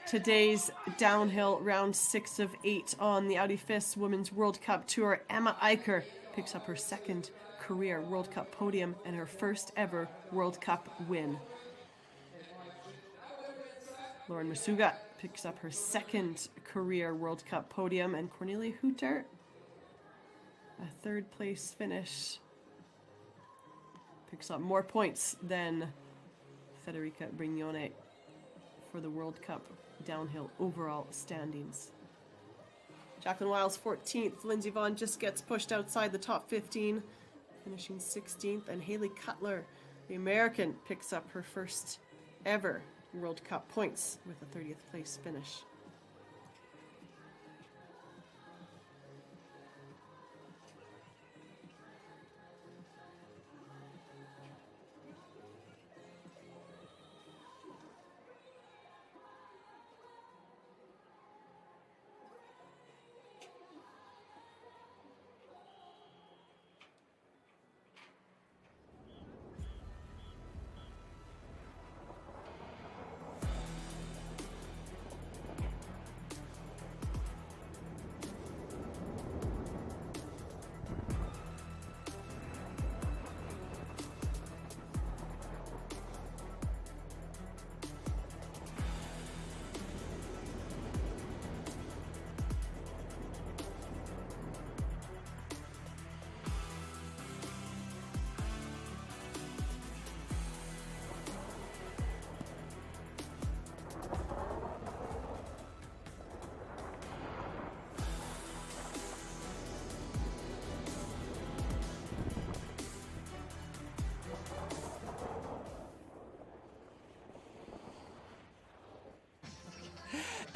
today's downhill round 6 of 8 on the Audi FIS Women's World Cup Tour. Emma Aicher picks up her second career World Cup podium and her first ever World Cup win. Lauren Masuga picks up her second career World Cup podium, and Cornelia Hutter, a third place finish, picks up more points than Federica Brignone for the World Cup downhill overall standings. Jacqueline Wiles 14th. Lindsey Vonn just gets pushed outside the top 15, finishing 16th. And Haley Cutler, the American, picks up her first ever World Cup points with a 30th place finish.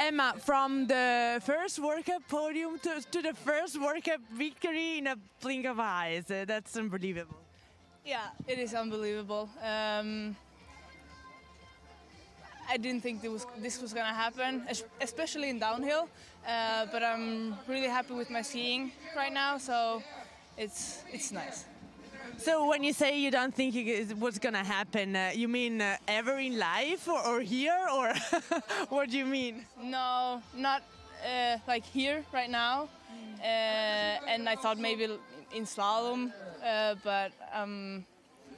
Emma, from the first World Cup podium to the first World Cup victory in a blink of eyes, that's unbelievable. Yeah, it is unbelievable. I didn't think this was gonna happen, especially in downhill. But I'm really happy with my skiing right now, so it's nice. So when you say you don't think what's gonna happen, you mean ever in life or here, or what do you mean? No, not like here right now. And I thought maybe in slalom, but I'm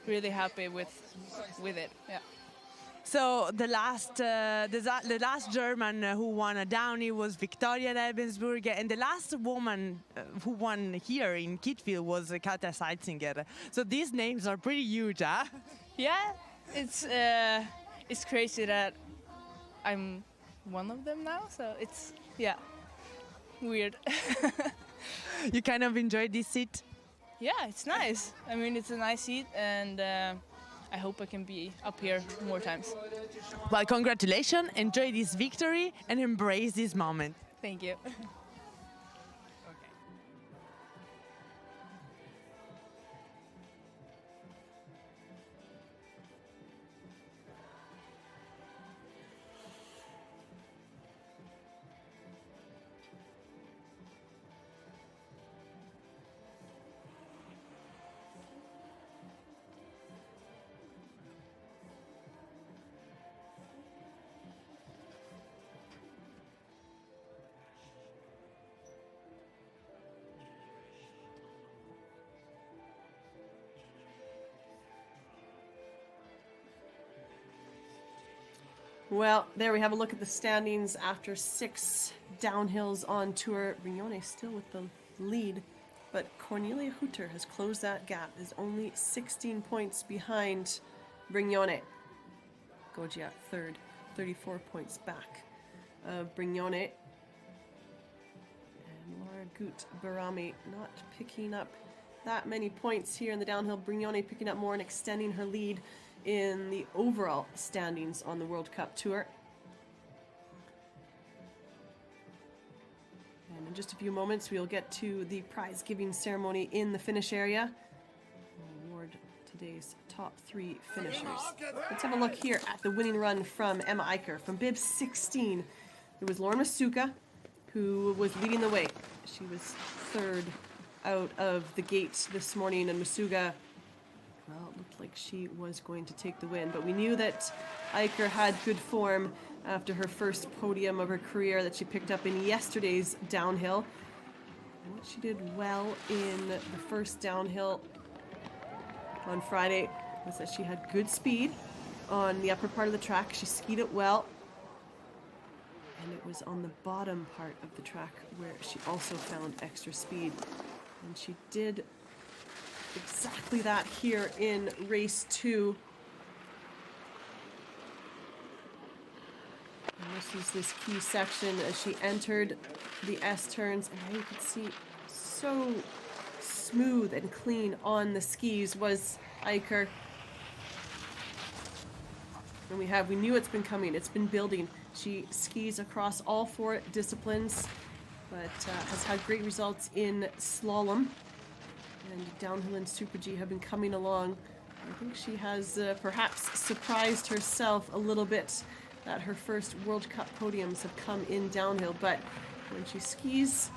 really happy with it. Yeah. So the last German who won a Downy was Victoria Rebensburg, and the last woman who won here in Kvitfjell was Katja Seitzinger. So these names are pretty huge, huh? Yeah, it's crazy that I'm one of them now. So it's weird. You kind of enjoyed this seat? Yeah, it's nice. I mean, it's a nice seat, and I hope I can be up here more times. Well, congratulations, enjoy this victory and embrace this moment. Thank you. Well, there we have a look at the standings after 6 downhills on tour. Brignone still with the lead, but Cornelia Hutter has closed that gap, is only 16 points behind Brignone. Goggia third, 34 points back of Brignone. And Laura Gut-Barami not picking up that many points here in the downhill. Brignone picking up more and extending her lead in the overall standings on the World Cup Tour. And in just a few moments, we'll get to the prize giving ceremony in the finish area. We'll award today's top 3 finishers. Let's have a look here at the winning run from Emma Aicher. From bib 16, it was Lauren Masuka who was leading the way. She was third out of the gate this morning, and Masuka, well, it looked like she was going to take the win, but we knew that Aicher had good form after her first podium of her career that she picked up in yesterday's downhill. And what she did well in the first downhill on Friday was that she had good speed on the upper part of the track. She skied it well, and it was on the bottom part of the track where she also found extra speed, and she did exactly that here in race 2. And this is this key section as she entered the S-turns, and now you can see so smooth and clean on the skis was Aicher. And we knew it's been coming, it's been building. She skis across all 4 disciplines, but has had great results in slalom. And downhill and Super G have been coming along. I think she has perhaps surprised herself a little bit that her first World Cup podiums have come in downhill. But when she skis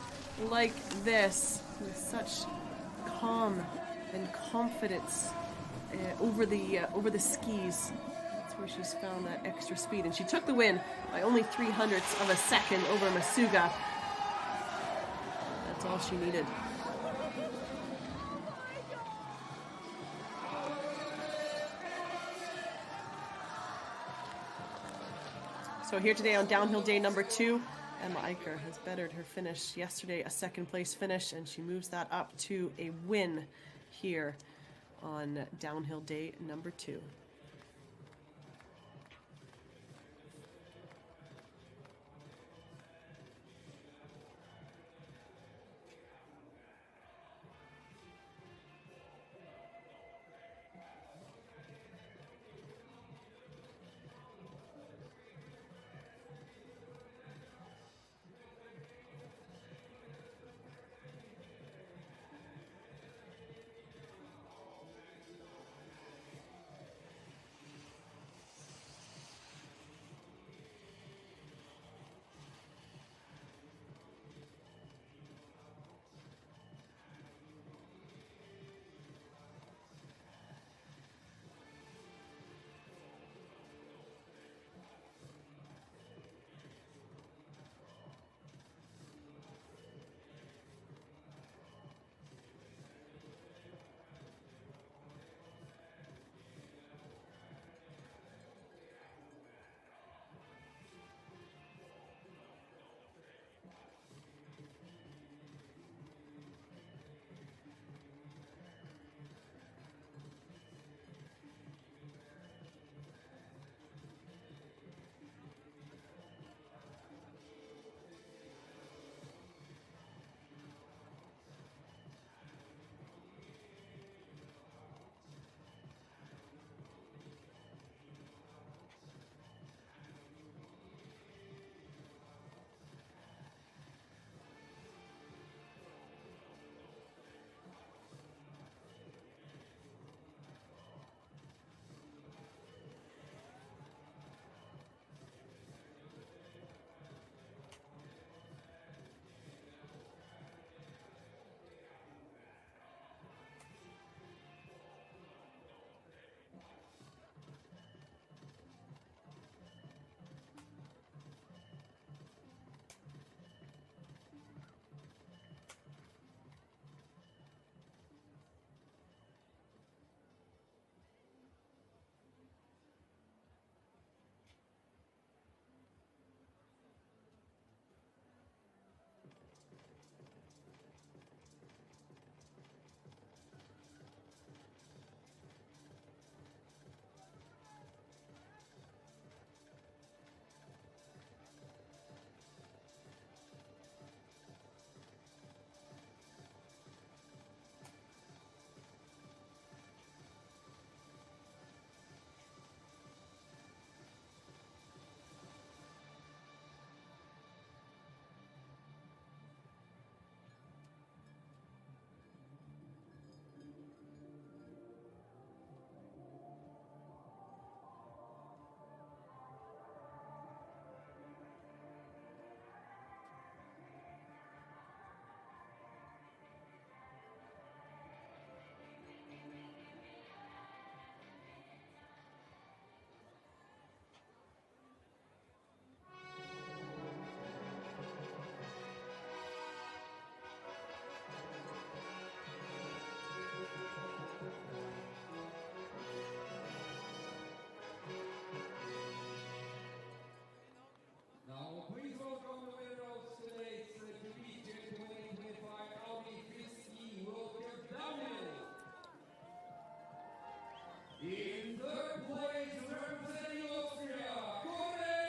like this, with such calm and confidence over the skis, that's where she's found that extra speed. And she took the win by only 0.03 of a second over Masuga. That's all she needed. So here today on downhill day number 2, Emma Aicher has bettered her finish yesterday, a second place finish, and she moves that up to a win here on downhill day number 2.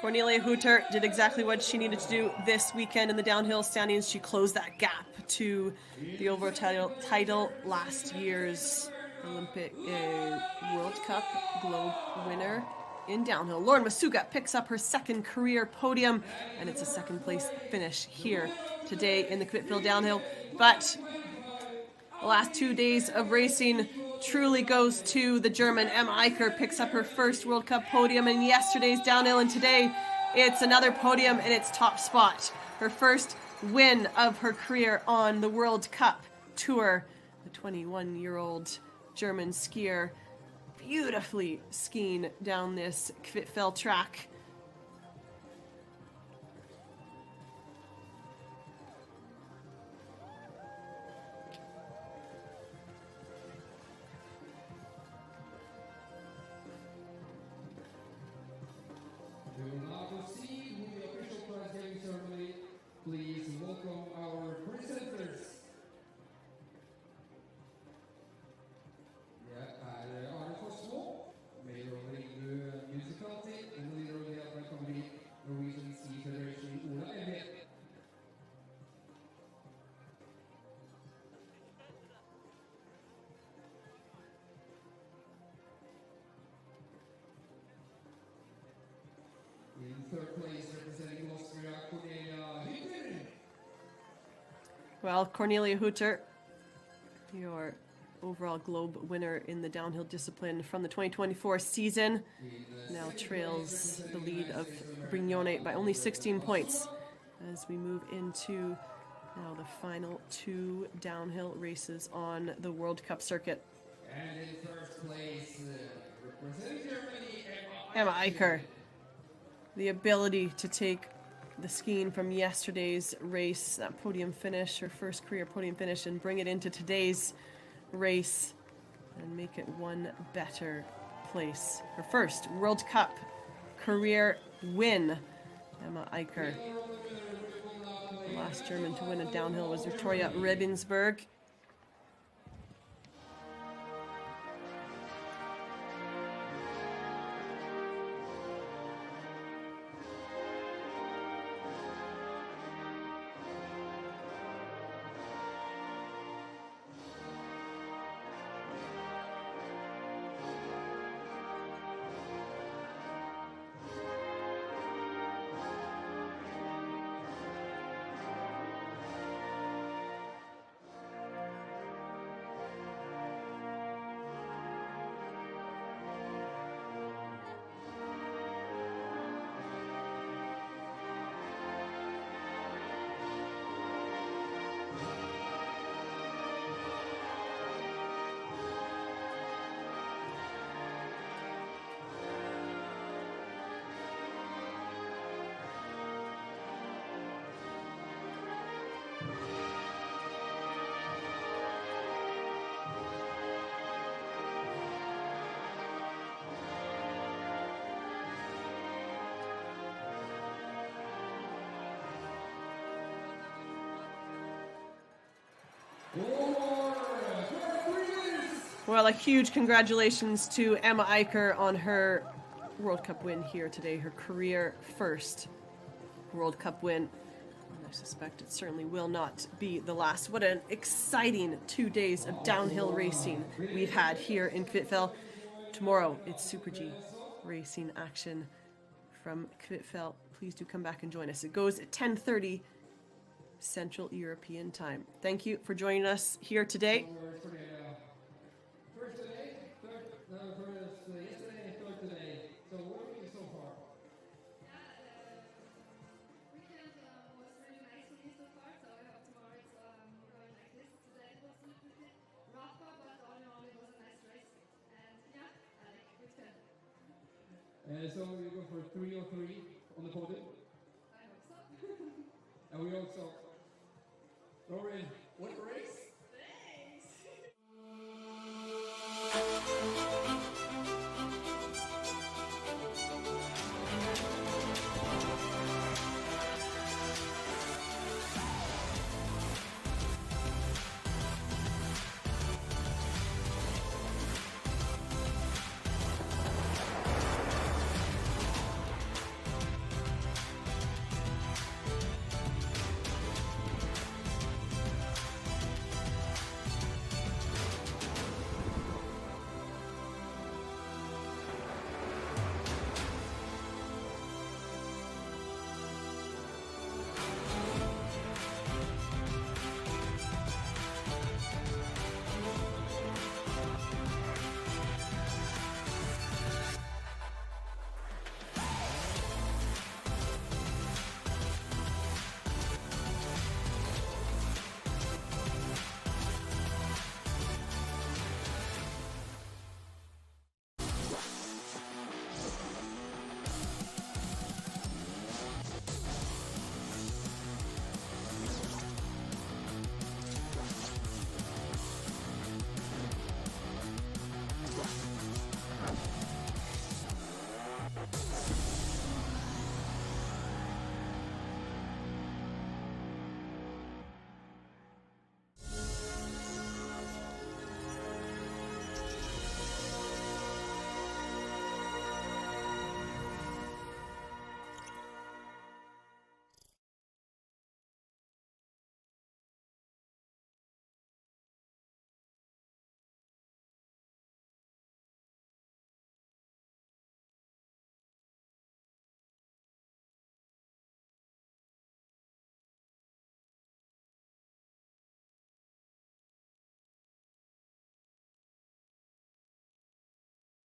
Cornelia Hutter did exactly what she needed to do this weekend in the downhill standings. She closed that gap to the overall title last year's Olympic World Cup Globe winner in downhill. Lauren Masuga picks up her second career podium, and it's a second place finish here today in the Kvitfjell downhill. But the last 2 days of racing truly goes to the German. Emma Aicher picks up her first World Cup podium in yesterday's downhill, and today it's another podium in its top spot. Her first win of her career on the World Cup Tour. The 21-year-old German skier beautifully skiing down this Kvitfjell track. We will now proceed with the official prize giving ceremony. Please welcome our presenters. Forsmo, Mayor of the Municipality and the leader of the Alpine Company, Norwegian Ski Federation, Ola Ebbe. In third place, representing Austria, Cornelia Hutter. Well, Cornelia Hutter, your overall Globe winner in the downhill discipline from the 2024 season, now trails the lead of Brignone by only 16 points as we move into now the final 2 downhill races on the World Cup circuit. And in first place, representing Germany, Emma Aicher, the ability to take the skiing from yesterday's race, that podium finish, her first career podium finish, and bring it into today's race and make it one better place. Her first World Cup career win, Emma Aicher. The last German to win a downhill was Victoria Rebensberg. Well, a huge congratulations to Emma Aicher on her World Cup win here today, her career first World Cup win. And I suspect it certainly will not be the last. What an exciting 2 days of downhill racing we've had here in Kvitfjell. Tomorrow, it's Super G racing action from Kvitfjell. Please do come back and join us. It goes at 10:30 Central European Time. Thank you for joining us here today. First today, yesterday and third today. So what are you so far? Weekend was really nice for me so far, so I hope tomorrow it's going like this. Today it was a little bit rougher, but all in all it was a nice race. And yeah, I like it. Good fun. So you go for 3 on 3 on the podium? I hope so. And we also, Lauren,